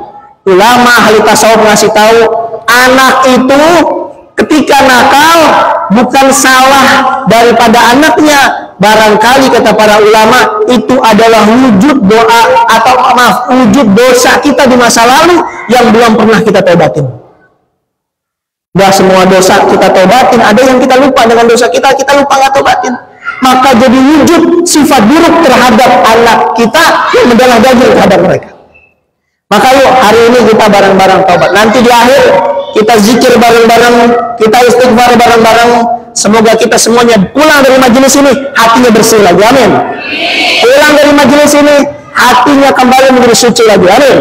Ulama ahli tasawuf ngasih tahu, anak itu ketika nakal bukan salah daripada anaknya. Barangkali kata para ulama itu adalah wujud doa atau wujud dosa kita di masa lalu yang belum pernah kita tobatin. Gak semua dosa kita tobatin, ada yang kita lupa dengan dosa kita lupa gak tobatin. Maka jadi wujud sifat buruk terhadap anak kita yang mendarah daging terhadap mereka. Maka yuk hari ini kita bareng-bareng taubat. Nanti di akhir kita zikir bareng-bareng, kita istighfar bareng-bareng. Semoga kita semuanya pulang dari majelis ini hatinya bersih lagi, amin. Pulang dari majelis ini hatinya kembali menjadi suci lagi, amin.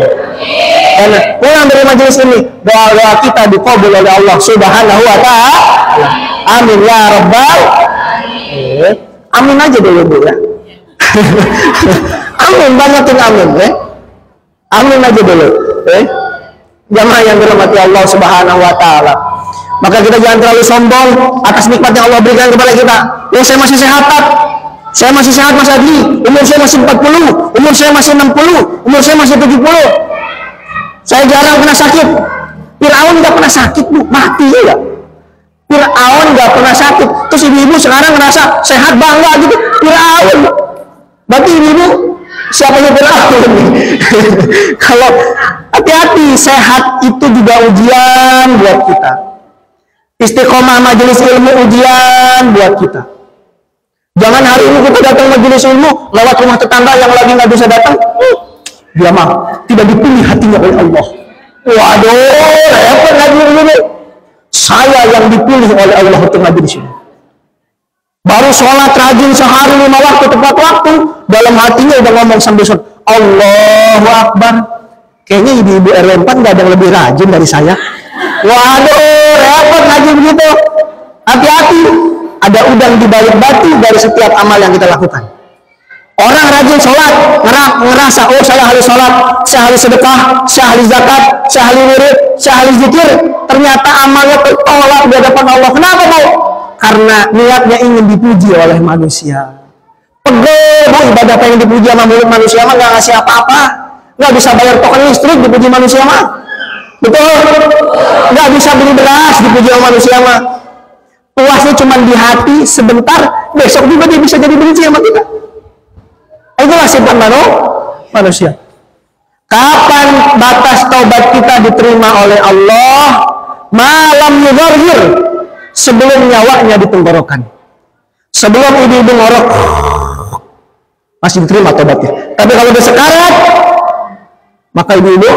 Dan pulang dari majelis ini doa-doa kita dikabul oleh Allah Subhanahu wa Ta'ala, amin ya rabbal alamin. Amin aja dulu Bu ya. Amin, banyakin amin ya. Amin aja dulu. Jamaah yang dirahmati Allah Subhanahu wa Ta'ala. Maka kita jangan terlalu sombong atas nikmat yang Allah berikan kepada kita. Oh, saya masih sehat, Pak. Saya masih sehat, Mas Adli. Umur saya masih 40, umur saya masih 60, umur saya masih 70. Saya jarang kena sakit. Fir'aun nggak pernah sakit, Bu. Mati ya. Fir'aun nggak pernah sakit. Terus ibu-ibu sekarang ngerasa sehat bangga gitu. Fir'aun. Berarti ibu-ibu siapanya Fir'aun? Kalau hati-hati, sehat itu juga ujian buat kita. Istiqomah majelis ilmu ujian buat kita. Jangan hari ini kita datang majelis ilmu lewat rumah tetangga yang lagi nggak bisa datang. Dia mah tidak dipilih hatinya oleh Allah. Waduh, repot lagi ini. Saya yang dipilih oleh Allah untuk ngaji di sini. Baru sholat rajin sehari 5 waktu tepat waktu, dalam hatinya udah ngomong sambil sholat, Allahu Akbar. Kayaknya ibu-ibu RW 4 nggak ada yang lebih rajin dari saya. Waduh, repot ngaji begitu. Hati-hati, ada udang di balik batu dari setiap amal yang kita lakukan. Orang rajin sholat, ngerasa, oh saya harus sholat, saya harus sedekah, saya harus zakat, saya harus wirid, saya harus zikir. Ternyata amalnya tertolak di hadapan Allah. Kenapa, Bu? Karena niatnya ingin dipuji oleh manusia. Pegel, Bu, ibadah pengen dipuji sama mulut manusia mah nggak ngasih apa-apa. Nggak bisa bayar token listrik dipuji manusia mah. Betul? Nggak bisa beli beras dipuji sama manusia mah. Puasnya cuma di hati sebentar, besok juga dia bisa jadi benci sama kita. Itulah sifat manusia. Kapan batas taubat kita diterima oleh Allah? Malam yudharhir, sebelum nyawanya ditenggorokan. Sebelum ibu-ibu ngorok, masih diterima taubatnya. Tapi kalau udah sekarat, Maka ibu-ibu,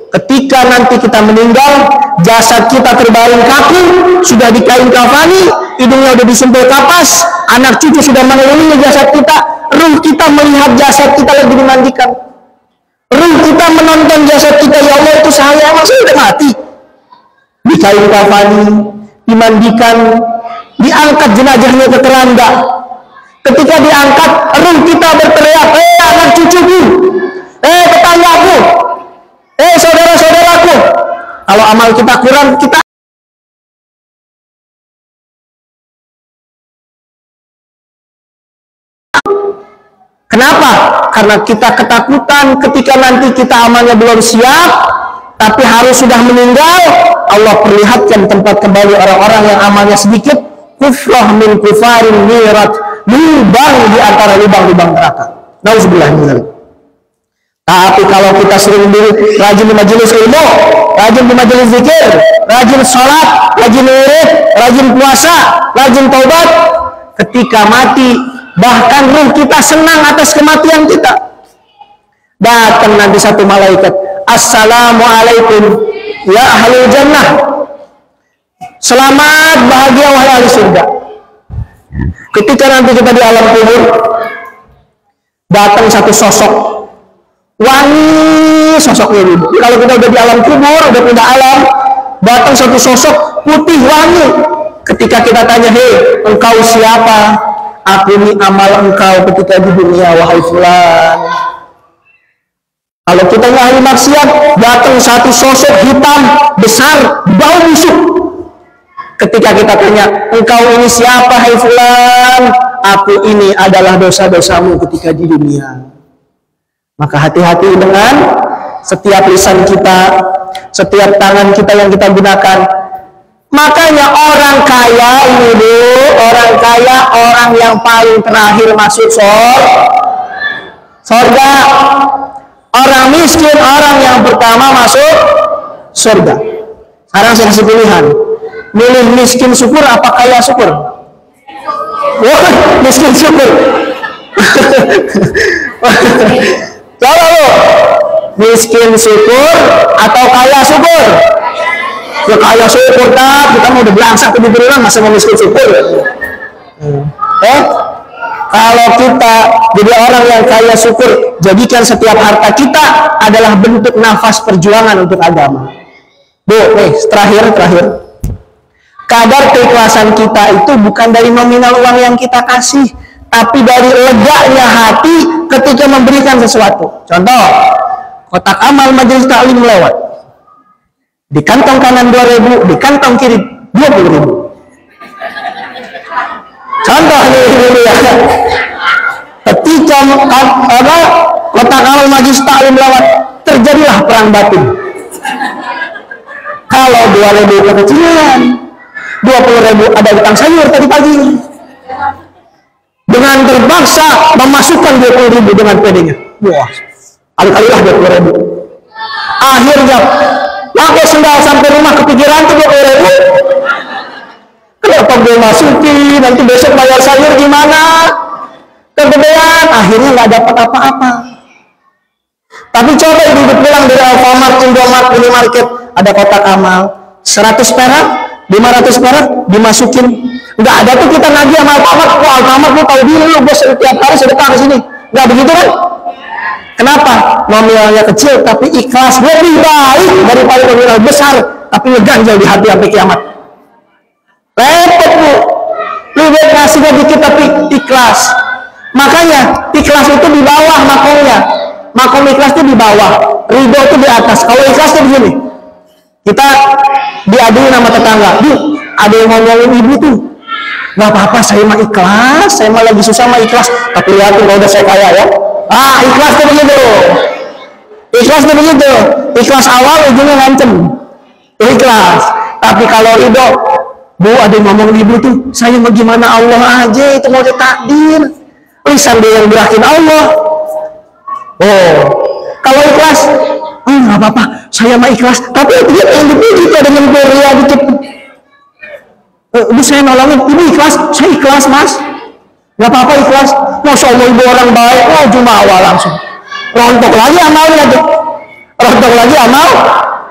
ketika nanti kita meninggal, jasad kita terbaring kaku, sudah dikain kafani, hidungnya sudah disumpel kapas, anak cucu sudah mengelilingi jasad kita, ruh kita melihat jasad kita lagi dimandikan. Ruh kita menonton jasad kita, ya Allah itu saya, masa sudah mati. Dikain kafani, dimandikan, diangkat jenazahnya ke keranda. Ketika diangkat, ruh kita berteriak, anak cucuku, tetanggaku, saudara-saudaraku. Kalau amal kita kurang, kita kenapa? Karena kita ketakutan ketika nanti kita amalnya belum siap, tapi harus sudah meninggal. Allah perlihatkan tempat kembali orang-orang yang amalnya sedikit, kufrah min kufarin mirat, lubang di antara lubang-lubang neraka. Nauzubillah min dzalik. Tapi kalau kita sering rajin di majelis ilmu, rajin di majelis zikir, rajin sholat, rajin wirid, rajin puasa, rajin taubat, ketika mati, bahkan ruh kita senang atas kematian kita. Datang nanti satu malaikat, assalamualaikum ya ahlul jannah, selamat bahagia wahai ahli surga. Ketika nanti kita di alam kubur, datang satu sosok wangi, sosoknya ibu. Kalau kita udah di alam kubur, udah pindah alam, datang satu sosok putih wangi. Ketika kita tanya, hei, engkau siapa? Aku ini amal engkau ketika di dunia, wahai fulan. Kalau kita nggak ahli maksiat, datang satu sosok hitam besar, bau busuk. Ketika kita tanya, engkau ini siapa, hai fulan? Aku ini adalah dosa-dosamu ketika di dunia. Maka hati-hati dengan setiap lisan kita, setiap tangan kita yang kita gunakan. Makanya orang kaya ini bu, orang kaya orang yang paling terakhir masuk surga. Orang miskin orang yang pertama masuk surga. Sekarang saya kasih pilihan, milih miskin syukur apa kaya syukur? Wah, miskin syukur. Coba lu, miskin syukur atau kaya syukur? Ya kaya syukur tak, kita mau udah belangsak di berulang masa mau miskin syukur. Kalau kita jadi orang yang kaya syukur, jadikan setiap harta kita adalah bentuk nafas perjuangan untuk agama. Bu, terakhir. Kadar keikhlasan kita itu bukan dari nominal uang yang kita kasih, tapi dari leganya hati ketika memberikan sesuatu. Contoh, kotak amal majelis taklim lewat. Di kantong kanan 2.000, di kantong kiri 20.000. Contoh ini ya. Ketika kotak amal majelis taklim lewat, terjadilah perang batin. Kalau 2.000 kekecilan, 20.000 ada utang sayur tadi pagi. Dengan terpaksa memasukkan 20.000 dengan pedenya. Wah, kali-kalilah 20.000. Akhirnya pakai sendal sampai rumah kepikiran tuh 20.000. Kenapa gue masukin? Nanti besok bayar sayur gimana? Kegedean, akhirnya nggak dapat apa-apa. Tapi coba ibu pulang dari Alfamart, Indomart, Minimarket, ada kotak amal 100 perak, 500 perak dimasukin. Nggak ada tuh kita nagih sama Alfamart. Wah, Alfamart lu tahu diri lu, gue setiap hari sedekah ke sini. Nggak begitu kan? Kenapa? Nominalnya kecil tapi ikhlas, lebih baik daripada nominal besar tapi ngeganjal di hati sampai kiamat. Repot bu, lebih baik ngasihnya dikit tapi ikhlas. Makanya ikhlas itu di bawah makomnya. Makom ikhlas itu di bawah, ridho itu di atas. Kalau ikhlas itu begini, kita diadui nama tetangga, bu, ada yang ngomongin ibu tuh, nggak apa-apa, saya mah ikhlas, saya mah lagi susah mah ikhlas. Tapi lihat tuh kalau udah saya kaya ya, ikhlas tuh begitu. Ikhlas tuh begitu. Ikhlas awal ujungnya ngancem. Ikhlas. Tapi kalau ridho, bu, ada yang ngomongin ibu tuh, saya mau gimana Allah aja, itu mau ditakdir. Lisan dia yang berakhir Allah. Oh, kalau ikhlas, nggak apa-apa, saya mah ikhlas. Tapi dia yang dipuji itu ada yang beria dikit. Bu, saya nolongin, ibu ikhlas, saya ikhlas mas. Nggak apa-apa ikhlas. Masya Allah ibu orang baik, jumawa langsung. Rontok lagi amalnya tuh. rontok lagi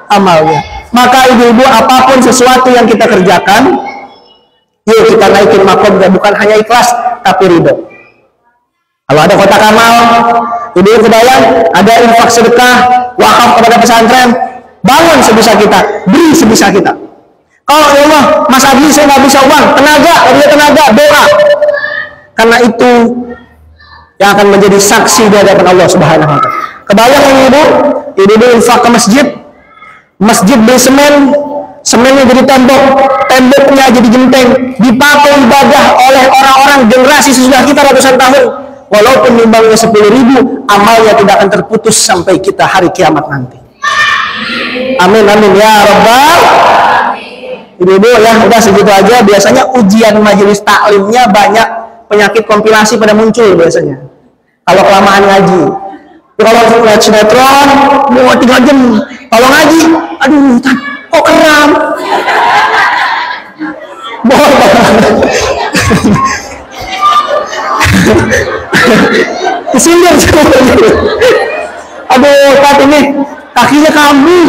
amalnya. Maka ibu-ibu, apapun sesuatu yang kita kerjakan, yuk kita naikin makomnya, bukan hanya ikhlas tapi ridho. Kalau ada kotak amal, ibu kebayang, ada infak sedekah, wakaf kepada pesantren, bangun sebisa kita, beri sebisa kita. Kalau ya Allah, Mas Adi saya nggak bisa uang, tenaga, doa. Karena itu yang akan menjadi saksi di hadapan Allah Subhanahu wa Ta'ala. Kebayang ibu infak ke masjid beli semennya jadi temboknya jadi genteng, dipakai ibadah oleh orang-orang generasi sesudah kita ratusan tahun. Walaupun nimbangnya 10.000, amalnya tidak akan terputus sampai kita hari kiamat nanti. Amin ya Rabbal. Ibu-ibu ya, udah segitu aja. Biasanya ujian majelis taklimnya banyak penyakit kompilasi pada muncul biasanya. Kalau kelamaan ngaji. Kalau lihat sinetron, mau 3 jam. Kalau ngaji, aduh, kok kram. Kesindir aduh, Pak, ini kakinya kambuh,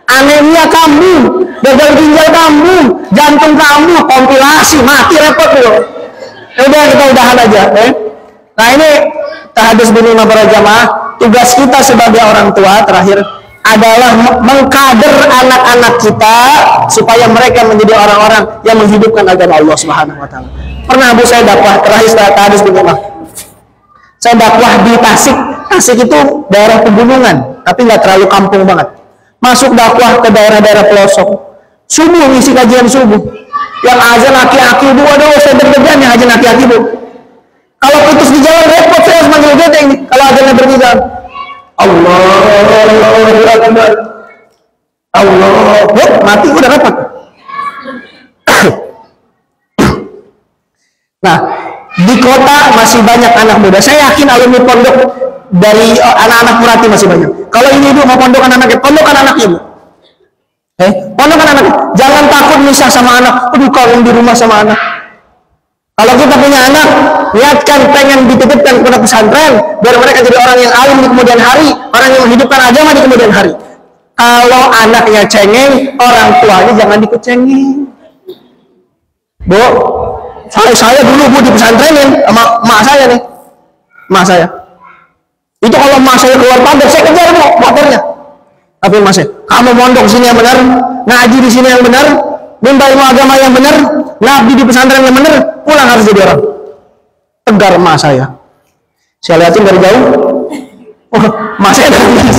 anemia kambuh, gagal ginjal kambuh, jantung kambuh, kompilasi, mati repot loh. Udah, kita udahan aja. Nah, ini tahadus binima para jamaah. Tugas kita sebagai orang tua terakhir adalah mengkader anak-anak kita supaya mereka menjadi orang-orang yang menghidupkan agama Allah Subhanahu wa Ta'ala. Pernah saya dakwah terakhir tahadus binima. Saya dakwah di Tasik. Tasik itu daerah pegunungan, tapi nggak terlalu kampung banget. Masuk dakwah ke daerah-daerah pelosok. Subuh ngisi kajian subuh. Yang azan aki-aki, aduh, saya deg-degan yang azan aki-aki, Bu. Kalau putus di jalan repot, saya harus manggil gedeng nih. Kalau azannya berjalan, Allah, mati udah repot. Nah, di kota masih banyak anak muda. Saya yakin alumni pondok dari anak-anak Murati masih banyak. Kalau ini ibu mau pondokan anaknya, pondokan anaknya, Bu. Pondokan anaknya. Jangan takut misah sama anak. Aduh, kalau di rumah sama anak. Kalau kita punya anak, niatkan pengen dititipkan kepada pesantren, biar mereka jadi orang yang alim di kemudian hari, orang yang menghidupkan agama di kemudian hari. Kalau anaknya cengeng, orang tuanya jangan ikut cengeng. Bu, saya dulu, Bu, di pesantrenin sama emak saya nih. Emak saya. Itu kalau emak saya keluar pagar, saya kejar, Bu, motornya. Tapi emak saya, kamu mondok sini yang benar, ngaji di sini yang benar, nimba ilmu agama yang benar, ngabdi di pesantren yang benar, pulang harus jadi orang. Tegar emak saya. Saya lihatin dari jauh, oh, emak saya nangis.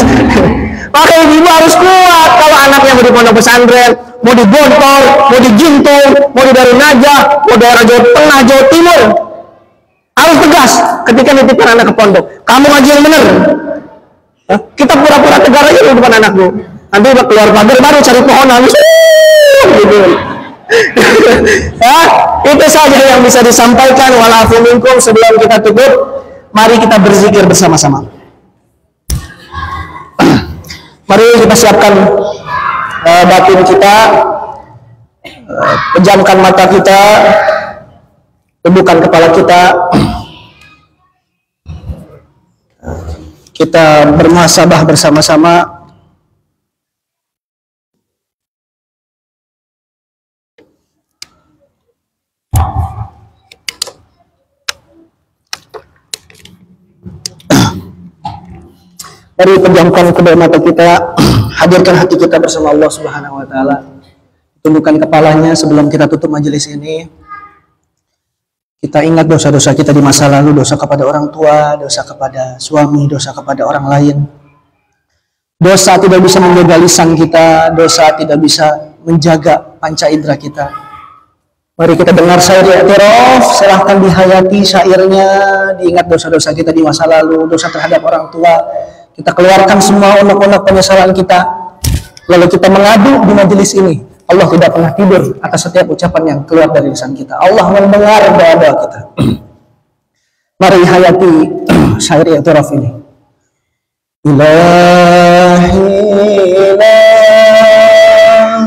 Maka ibu harus kuat. Kalau anaknya mau di pondok pesantren, mau di Gontor, mau di Gintung, mau di Darun Najah, mau daerah Jawa Tengah, Jawa Timur, harus tegas ketika nitipkan anak ke pondok. Kamu ngaji yang benar. Kita pura-pura tegar aja di depan anakku. Nanti udah keluar pagar baru cari pohon nangis. Gitu. Ya, itu saja yang bisa disampaikan. Walafu minkum. Sebelum kita tutup, mari kita berzikir bersama-sama. Mari kita siapkan batin kita, pejamkan mata kita, tundukkan kepala kita. Kita bermuhasabah bersama-sama. Mari pejamkan kedua mata kita, hadirkan hati kita bersama Allah Subhanahu wa Ta'ala. Tundukkan kepalanya sebelum kita tutup majelis ini. Kita ingat dosa-dosa kita di masa lalu, dosa kepada orang tua, dosa kepada suami, dosa kepada orang lain. Dosa tidak bisa menjaga lisan kita, dosa tidak bisa menjaga panca indera kita. Mari kita dengar syair i'tiraf, silahkan dihayati syairnya, diingat dosa-dosa kita di masa lalu, dosa terhadap orang tua. Kita keluarkan semua unek-unek penyesalan kita, lalu kita mengadu di majelis ini. Allah tidak pernah tidur atas setiap ucapan yang keluar dari lisan kita. Allah mendengar doa-doa kita. Mari hayati syair i'tiraf ini. Ilahi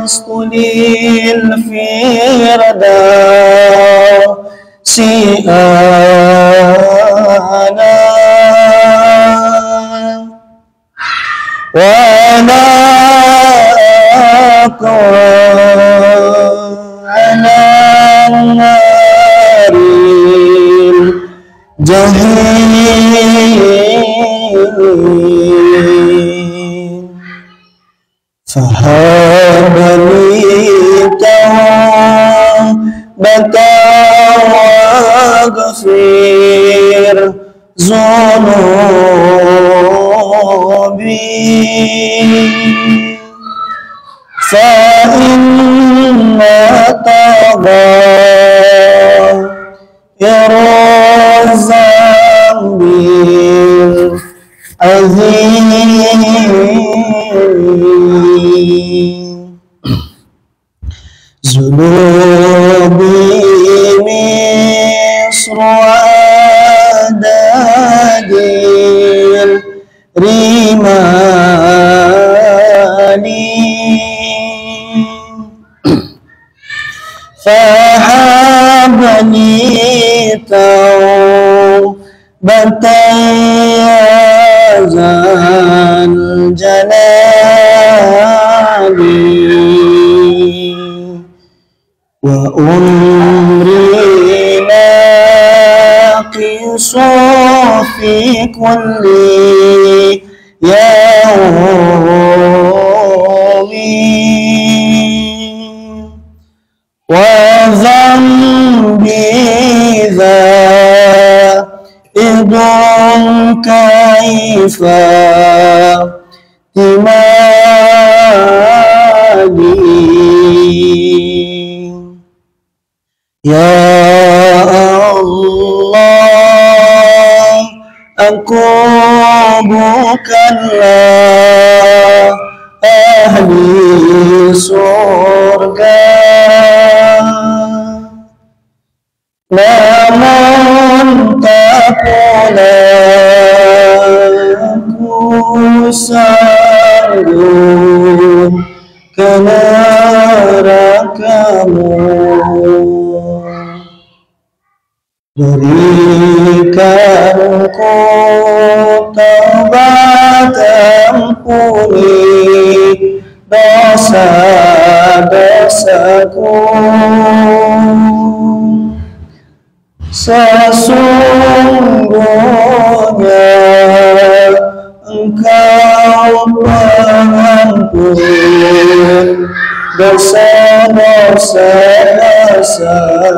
lastulil firdausi ana wa الجحيم فهب لي توبة واغفر ذنوبي فإن تغير الذنب العظيم ذنوبي مصر عدد الرمال فهب لي توبة يا ذا الجلال وأمري ناقص في كل يوم وذنبي زائد كيف تمالي يا الله aku bukanlah ahli surga, namun tak pula aku sanggup ke neraka-Mu. Berikanku taubat, ampuni dosa-dosaku. Sesungguhnya Engkau pengampun dosa-dosa besar.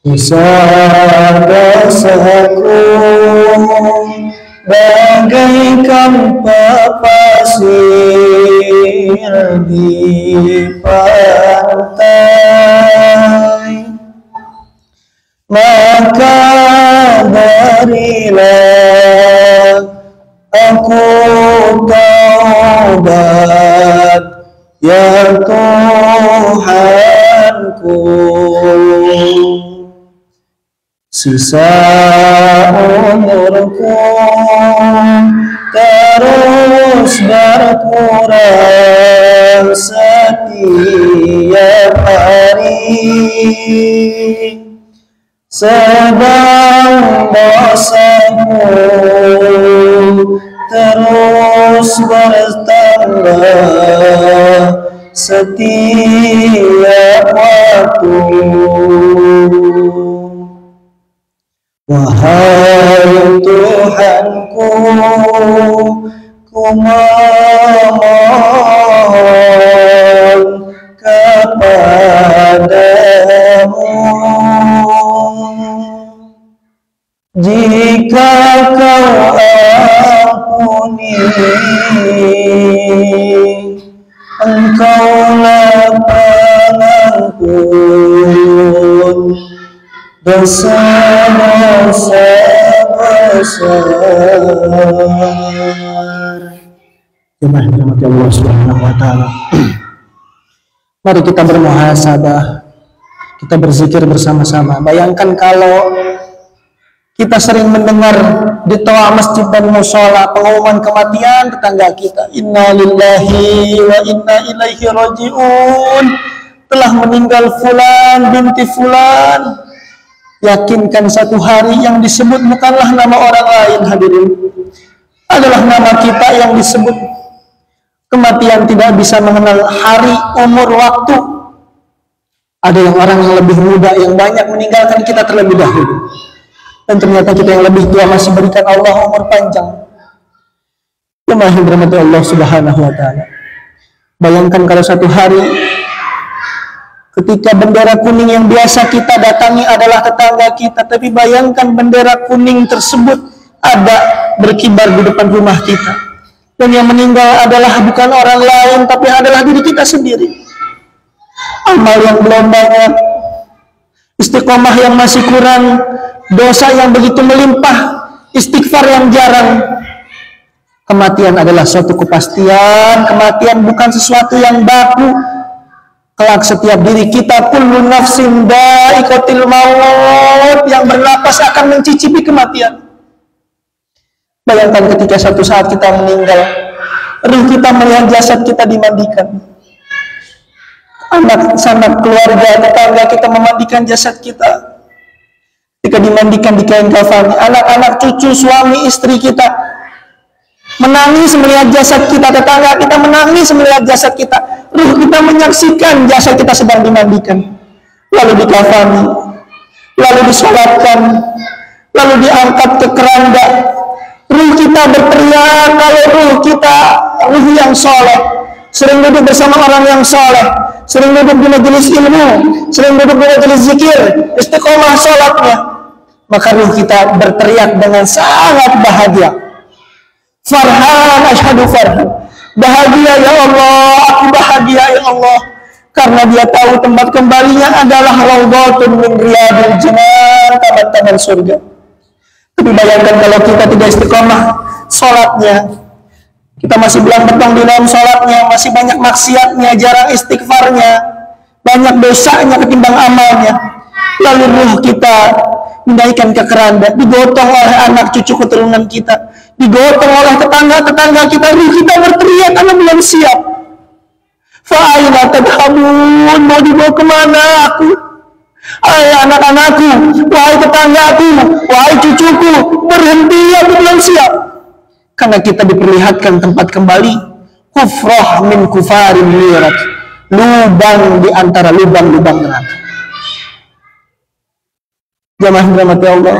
Dosa-dosaku bagaikan pasir di pantai, maka berilah aku taubat ya Tuhanku. Sisa umurku terus berkurang setiap hari, sedang dosaku terus bertambah setiap waktu. Wahai Tuhanku, ku memohon kepadamu, jika Kau ampuni, Engkaulah pengampun dosa-dosa besar. Jemaah dirahmati Allah Subhanahu wa taala. Mari kita bermuhasabah, kita berzikir bersama-sama. Bayangkan kalau kita sering mendengar di toa masjid dan mushola pengumuman kematian tetangga kita, inna lillahi wa inna ilaihi raji'un, telah meninggal fulan binti fulan. Yakinkan satu hari yang disebut bukanlah nama orang lain, hadirin, adalah nama kita yang disebut. Kematian tidak bisa mengenal hari, umur, waktu. Ada yang orang yang lebih muda yang banyak meninggalkan kita terlebih dahulu, dan ternyata kita yang lebih tua masih berikan Allah umur panjang. Jemaah yang dirahmati Allah Subhanahu wa taala. Bayangkan kalau satu hari ketika bendera kuning yang biasa kita datangi adalah tetangga kita, tapi bayangkan bendera kuning tersebut ada berkibar di depan rumah kita, dan yang meninggal adalah bukan orang lain tapi adalah diri kita sendiri. Amal yang belum banyak, istiqomah yang masih kurang, dosa yang begitu melimpah, istighfar yang jarang. Kematian adalah suatu kepastian. Kematian bukan sesuatu yang baku. Kelak setiap diri kita, kullu nafsin dha'iqatul maut, yang bernapas akan mencicipi kematian. Bayangkan ketika satu saat kita meninggal, ruh kita melihat jasad kita dimandikan, anak sanak keluarga tetangga kita memandikan jasad kita. Ketika dimandikan di kain kafan, anak-anak cucu suami istri kita menangis melihat jasad kita, tetangga kita menangis melihat jasad kita, ruh kita menyaksikan jasad kita sedang dimandikan, lalu dikafani, lalu disolatkan, lalu diangkat ke keranda. Ruh kita berteriak kalau ruh kita ruh yang soleh, sering duduk bersama orang yang soleh, sering duduk di majelis ilmu, sering duduk di majelis zikir, istiqomah sholatnya, maka ruh kita berteriak dengan sangat bahagia. Farhan, asyhadu farhan, bahagia ya Allah, aku bahagia ya Allah, karena dia tahu tempat kembalinya adalah raudhatun min riyadil jinan, taman-taman surga. Tapi bayangkan kalau kita tidak istiqomah sholatnya, kita masih belang-betong di dalam sholatnya, masih banyak maksiatnya, jarang istighfarnya, banyak dosanya ketimbang amalnya, lalu ruh kita dinaikkan ke keranda, digotong oleh anak cucu keturunan kita, digotong oleh tetangga-tetangga kita, ruh kita berteriak karena belum siap. Fa'aina tadhabun, mau dibawa kemana aku? Hai anak-anakku, wahai tetanggaku, wahai cucuku, berhenti, aku belum siap. Karena kita diperlihatkan tempat kembali, kufrah min kufarin lirat, lubang di antara lubang-lubang neraka. Jamaah dirahmati Allah,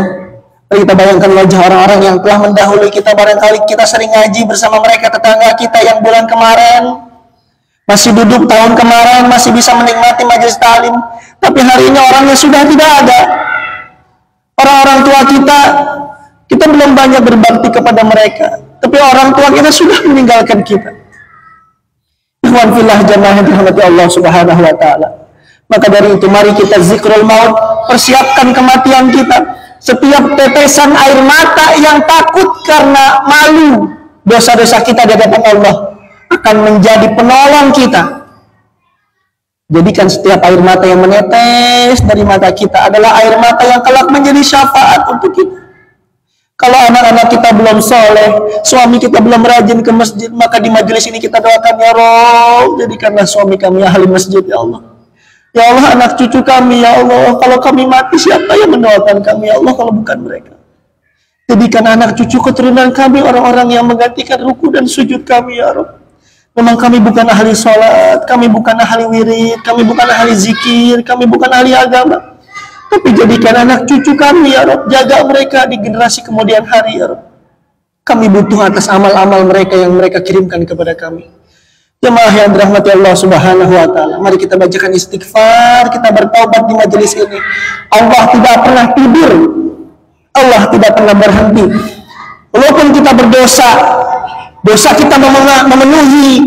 kita bayangkan wajah orang-orang yang telah mendahului kita. Barangkali kita sering ngaji bersama mereka, tetangga kita yang bulan kemarin masih duduk, tahun kemarin masih bisa menikmati majelis ta'lim, tapi hari ini orangnya sudah tidak ada. Orang-orang tua kita belum banyak berbakti kepada mereka, tapi orang tua kita sudah meninggalkan kita. Ikhwan fillah, jamaah dirahmati Allah Subhanahu wa taala. Maka dari itu mari kita zikrul maut, persiapkan kematian kita. Setiap tetesan air mata yang takut karena malu dosa-dosa kita di hadapan Allah akan menjadi penolong kita. Jadikan setiap air mata yang menetes dari mata kita adalah air mata yang kelak menjadi syafaat untuk kita. Kalau anak-anak kita belum soleh, suami kita belum rajin ke masjid, maka di majelis ini kita doakan, ya Rabb, jadikanlah suami kami ahli masjid, ya Allah. Ya Allah, anak cucu kami, ya Allah, kalau kami mati siapa yang mendoakan kami, ya Allah, kalau bukan mereka. Jadikan anak cucu keturunan kami orang-orang yang menggantikan ruku dan sujud kami, ya Rabb. Memang kami bukan ahli sholat, kami bukan ahli wirid, kami bukan ahli zikir, kami bukan ahli agama. Tapi jadikan anak cucu kami, ya Rabb, jaga mereka di generasi kemudian hari, ya Rabb. Kami butuh atas amal-amal mereka yang mereka kirimkan kepada kami. Jemaah yang dirahmati Allah Subhanahu wa taala, mari kita bacakan istighfar, kita bertaubat di majelis ini. Allah tidak pernah tidur, Allah tidak pernah berhenti. Walaupun kita berdosa, dosa kita memenuhi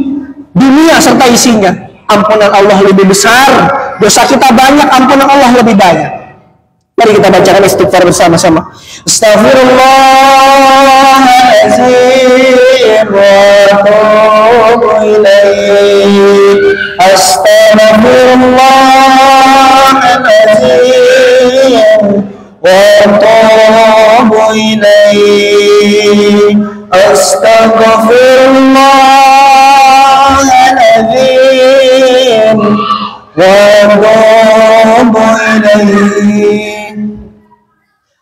dunia serta isinya, ampunan Allah lebih besar. Dosa kita banyak, ampunan Allah lebih banyak. Mari kita bacakan istighfar bersama-sama. Astaghfirullahaladzim wa atubu ilaih. Astaghfirullahaladzim wa atubu ilaih. Astaghfirullahaladzim wa atubu ilaih.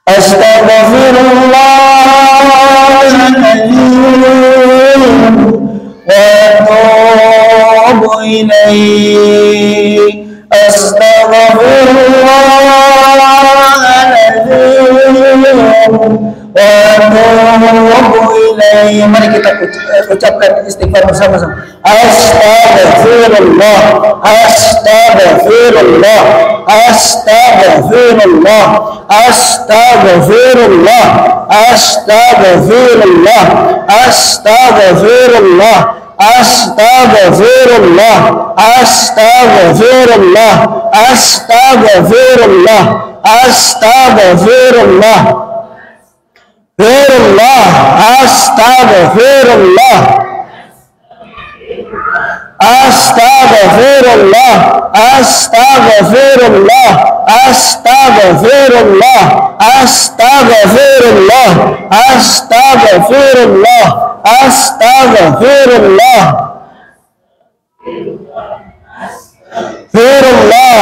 Astaghfirullahaladzim wa atubu ilaih. ucapkan istighfar bersama-sama. Astaghfirullah, astaghfirullah, astaghfirullah, astaghfirullah, astaghfirullah, astaghfirullah, astaghfirullah, astaghfirullah, astaghfirullah, astaghfirullah, firullah, astaghfirullah, astaghfirullah, astaghfirullah, astaghfirullah, astaghfirullah, astaghfirullah, astaghfirullah, firullah,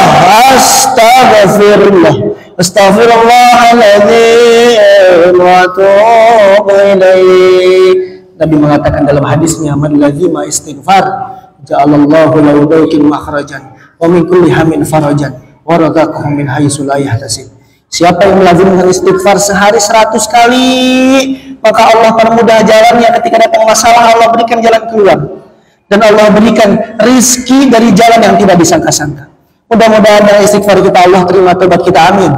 astaghfirullah, astaghfirullahaladzim wa atubu ilaih. Nabi mengatakan dalam hadisnya, man lazima istighfar ja'alallahu lahu daikin makhrajan wa min kulli hamin farajan wa razaqahu min haitsu la yahtasib. Siapa yang melazimkan istighfar sehari 100 kali, maka Allah permudah jalannya. Ketika datang masalah, Allah berikan jalan keluar, dan Allah berikan rizki dari jalan yang tidak disangka-sangka. Mudah-mudahan dengan istighfar kita Allah terima tobat kita, amin.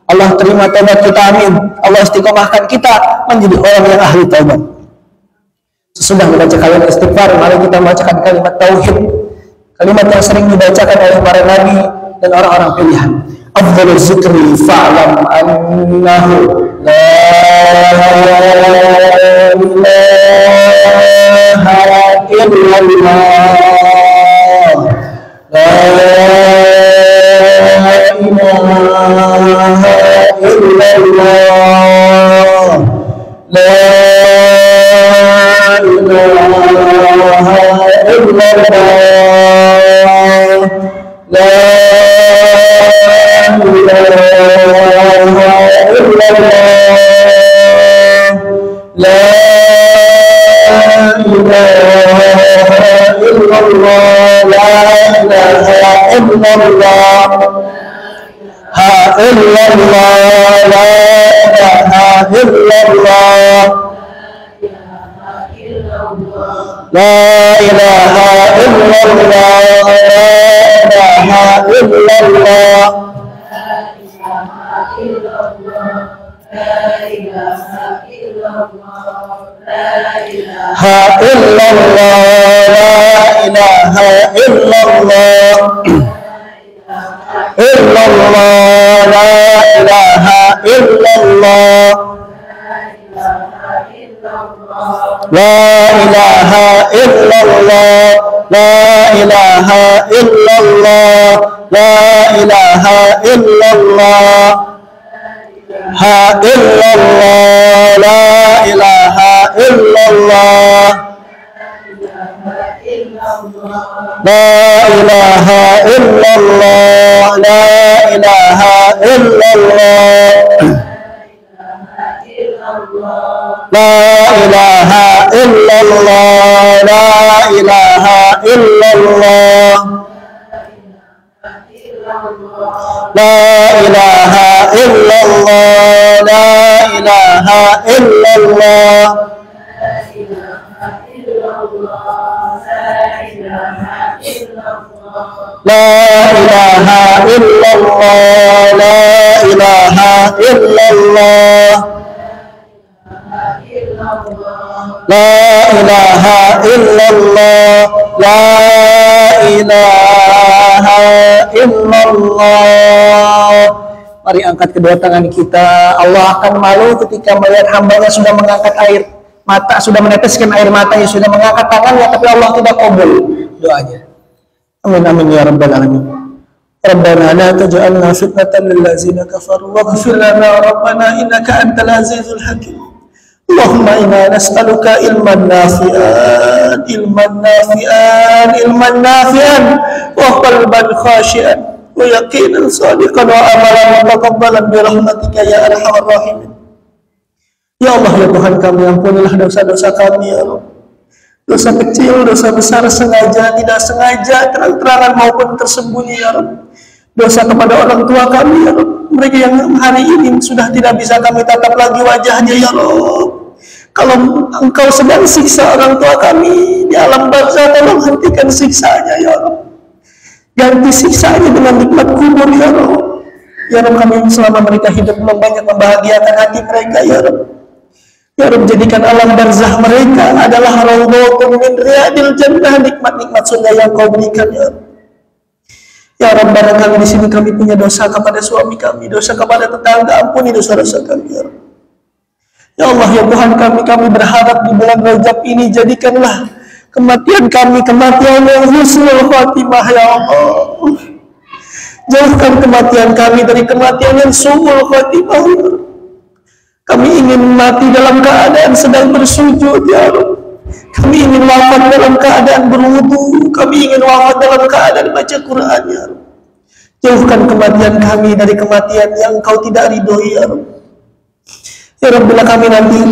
Allah terima tobat kita, amin. Allah istiqomahkan kita menjadi orang yang ahli taubat. Sesudah membaca kalimat istighfar, mari kita membacakan kalimat tauhid, kalimat yang sering dibacakan oleh para nabi dan orang-orang pilihan. Afdhalul zikri fa'lam annahu la ilaha illallah, la ilaha illallah, la ilaha illallah, la La ilaha illallah, la ilaha illallah, ha illallah, la ilaha illallah, illallah, la ilaha illallah, la ilaha illallah, la ilaha illallah, la ilaha illallah, ha illallah, la ilaha illallah, la ilaha illallah, la ilaha illallah, la ilaha illallah, la ilaha illallah, la ilaha illallah, la ilaha illallah, la ilaha illallah, la ilaha illallah, la ilaha illallah, la ilaha illallah. Mari angkat kedua tangan kita. Allah akan malu ketika melihat hambanya sudah mengangkat air mata, sudah meneteskan air matanya, sudah mengangkat tangannya, tapi Allah tidak kabul doanya. Amin amin ya rabbal alamin. Rabbana la taj'alna fitnatan lil ladzina kafaru waghfir lana rabbana innaka antal azizul hakim. Allahumma inna nas'aluka ilman nafi'an, ilman nafi'an, ilman nafi'an, wa qalban khashi'an, wa yaqinan sadiqan, wa amalan mutaqabbalan bi rahmatika ya arhamar rahimin. Ya Allah ya Tuhan kami, ampunilah dosa-dosa kami ya Allah. Dosa kecil, dosa besar, sengaja, tidak sengaja, terang-terangan maupun tersembunyi ya Allah. Dosa kepada orang tua kami ya Allah. Mereka yang hari ini sudah tidak bisa kami tatap lagi wajahnya ya Allah. Kalau Engkau sedang siksa orang tua kami di alam barzah, tolong hentikan siksanya ya Rabb. Ganti siksanya dengan nikmat kubur ya Rabb. Ya Rabb, kami selama mereka hidup belum banyak membahagiakan hati mereka ya Rabb. Ya Rabb, jadikan alam barzah mereka adalah rawdatun min riyadil jannah, nikmat-nikmat surga yang Kau berikan ya Rabb. Ya Rabbana, kami di sini kami punya dosa kepada suami kami, dosa kepada tetangga, ampuni dosa-dosa kami ya Rabb. Ya Allah, ya Tuhan kami berharap di bulan Rajab ini jadikanlah kematian kami kematian yang husnul khatimah ya Allah. Jauhkan kematian kami dari kematian yang su'ul khatimah ya Allah. Kami ingin mati dalam keadaan sedang bersujud ya Allah. Kami ingin wafat dalam keadaan berwudu. Kami ingin wafat dalam keadaan baca Quran ya Allah. Jauhkan kematian kami dari kematian yang Engkau tidak ridhoi ya Allah. Ya Rabb, bila kami nanti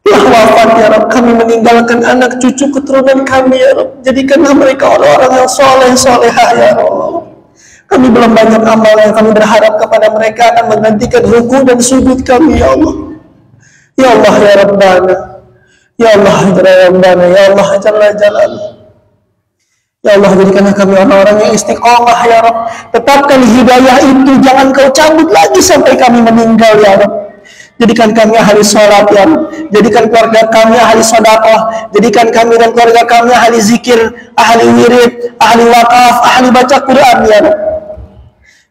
telah wafat ya Rabb, kami meninggalkan anak cucu keturunan kami ya Rabb, jadikanlah mereka orang-orang yang soleh-solehah ya Rabb. Kami belum banyak amal yang kami berharap kepada mereka akan menggantikan ruku dan sujud kami ya Allah. Ya Allah ya Rabbana, ya Allah ya Rabbana, ya Allah jalla jalaluh. Ya Allah, jadikanlah kami orang-orang yang istiqomah ya Rabb. Tetapkan hidayah itu, jangan Kau cabut lagi sampai kami meninggal ya Rabb. Jadikan kami ahli sholat ya Rabb. Jadikan keluarga kami ahli sedekah. Jadikan kami dan keluarga kami ahli zikir, ahli wirid, ahli wakaf, ahli baca Quran ya Rabb.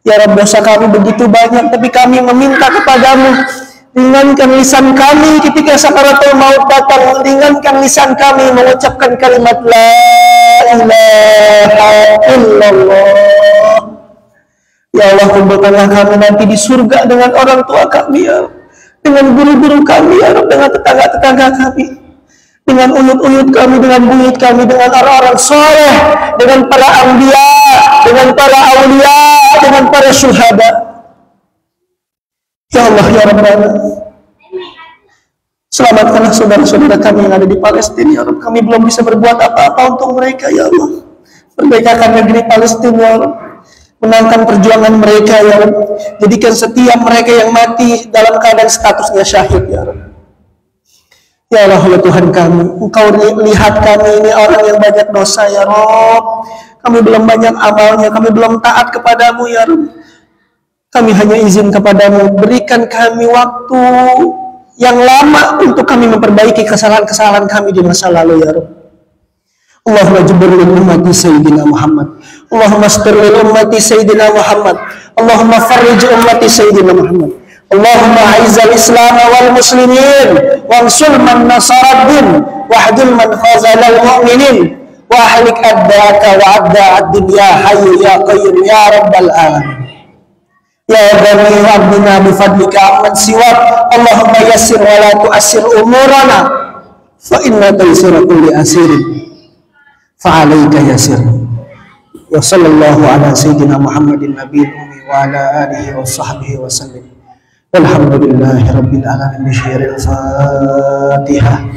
Ya Rabb, dosa kami begitu banyak, tapi kami meminta kepadamu, ringankan lisan kami ketika sakaratul maut datang. Ringankan lisan kami mengucapkan kalimat la ilaha illallah. Ya Allah, kumpulkanlah kami nanti di surga dengan orang tua kami ya Rabb, dengan guru-guru kami ya Rabb, dengan tetangga-tetangga kami, dengan uyut-uyut kami, dengan buyut kami, dengan orang-orang soleh, dengan para anbiya, dengan para aulia, dengan para syuhada. Ya Allah ya Rabbana, selamatkanlah saudara-saudara kami yang ada di Palestina ya Rabb. Kami belum bisa berbuat apa-apa untuk mereka ya Allah. Perbaikan negeri Palestina ya Rabb, menangkan perjuangan mereka ya Rabb. Jadikan setiap mereka yang mati dalam keadaan statusnya syahid ya Rabb. Ya Allah ya Tuhan kami, Engkau lihat kami ini orang yang banyak dosa ya Rabb. Kami belum banyak amalnya, kami belum taat kepadamu ya Rabb. Kami hanya izin kepadamu, berikan kami waktu yang lama untuk kami memperbaiki kesalahan-kesalahan kami di masa lalu ya Rabb. Allahumma jibir lil ummati Sayyidina Muhammad, Allahumma astur lil ummati Sayyidina Muhammad, Allahumma farrij ummati Sayyidina Muhammad, Allahumma a'izzal Islam wal muslimin, wansur man nasara din, wahdul man khazalal mu'minin, wa ahlik adda'aka wa adda'ad dunya hayyu ya qayyum ya rabbal alamin. Ya Ghani abdina bifadlika amman siwak, Allahumma yassir wa la tu'assir umurana, fa inna taysira kulli asirin fa'alaika yasir. Wa sallallahu ala sayyidina Muhammadin nabiyil ummi wa ala alihi wa sahbihi wa sallim. Walhamdulillahi rabbil alamin. Bisyiril Fatihah.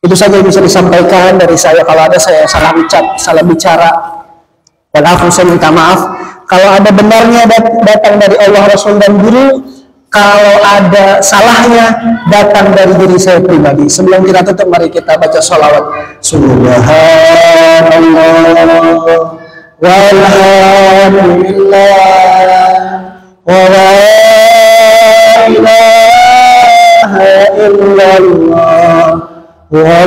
Itu saja yang bisa disampaikan dari saya. Kalau ada saya salah ucap, salah bicara, dan aku saya minta maaf. Kalau ada benarnya datang dari Allah, Rasul dan Guru. Kalau ada salahnya datang dari diri saya pribadi. Sebelum kita tutup, mari kita baca sholawat. Subhanallah walhamdulillah wa la ilaha illallah wallahu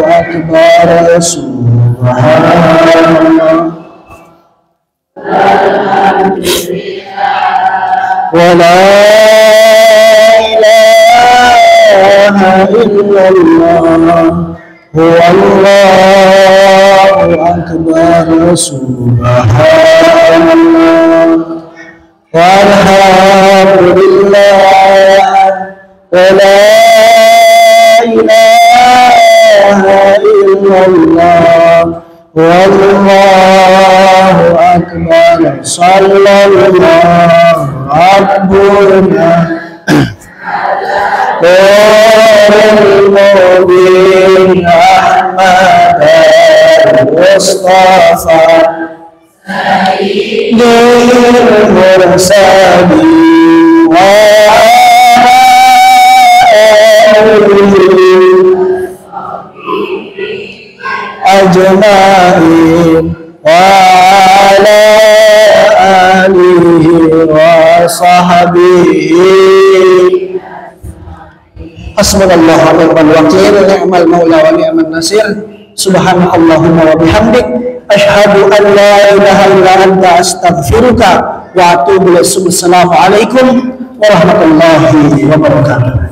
akbar. Subhanallah wa la ilaha illallah wallahu akbar. Subhanallah walhamdulillah wa la ilaha illallah wallahu akbar. Sallallahu rabbuna Nurul Mubin Ahmad Mustafa Sayyidul Mursalin wa ajma'in wa ala alihi wa sahbihi hasbunallahu wa ni'mal wakil ni'mal maula wa ni'man nasir subhanakallahumma wa bihamdik asyhadu an la ilaha illa anta astaghfiruka wa atubu ilaik. Assalamu alaikum warahmatullahi wabarakatuh.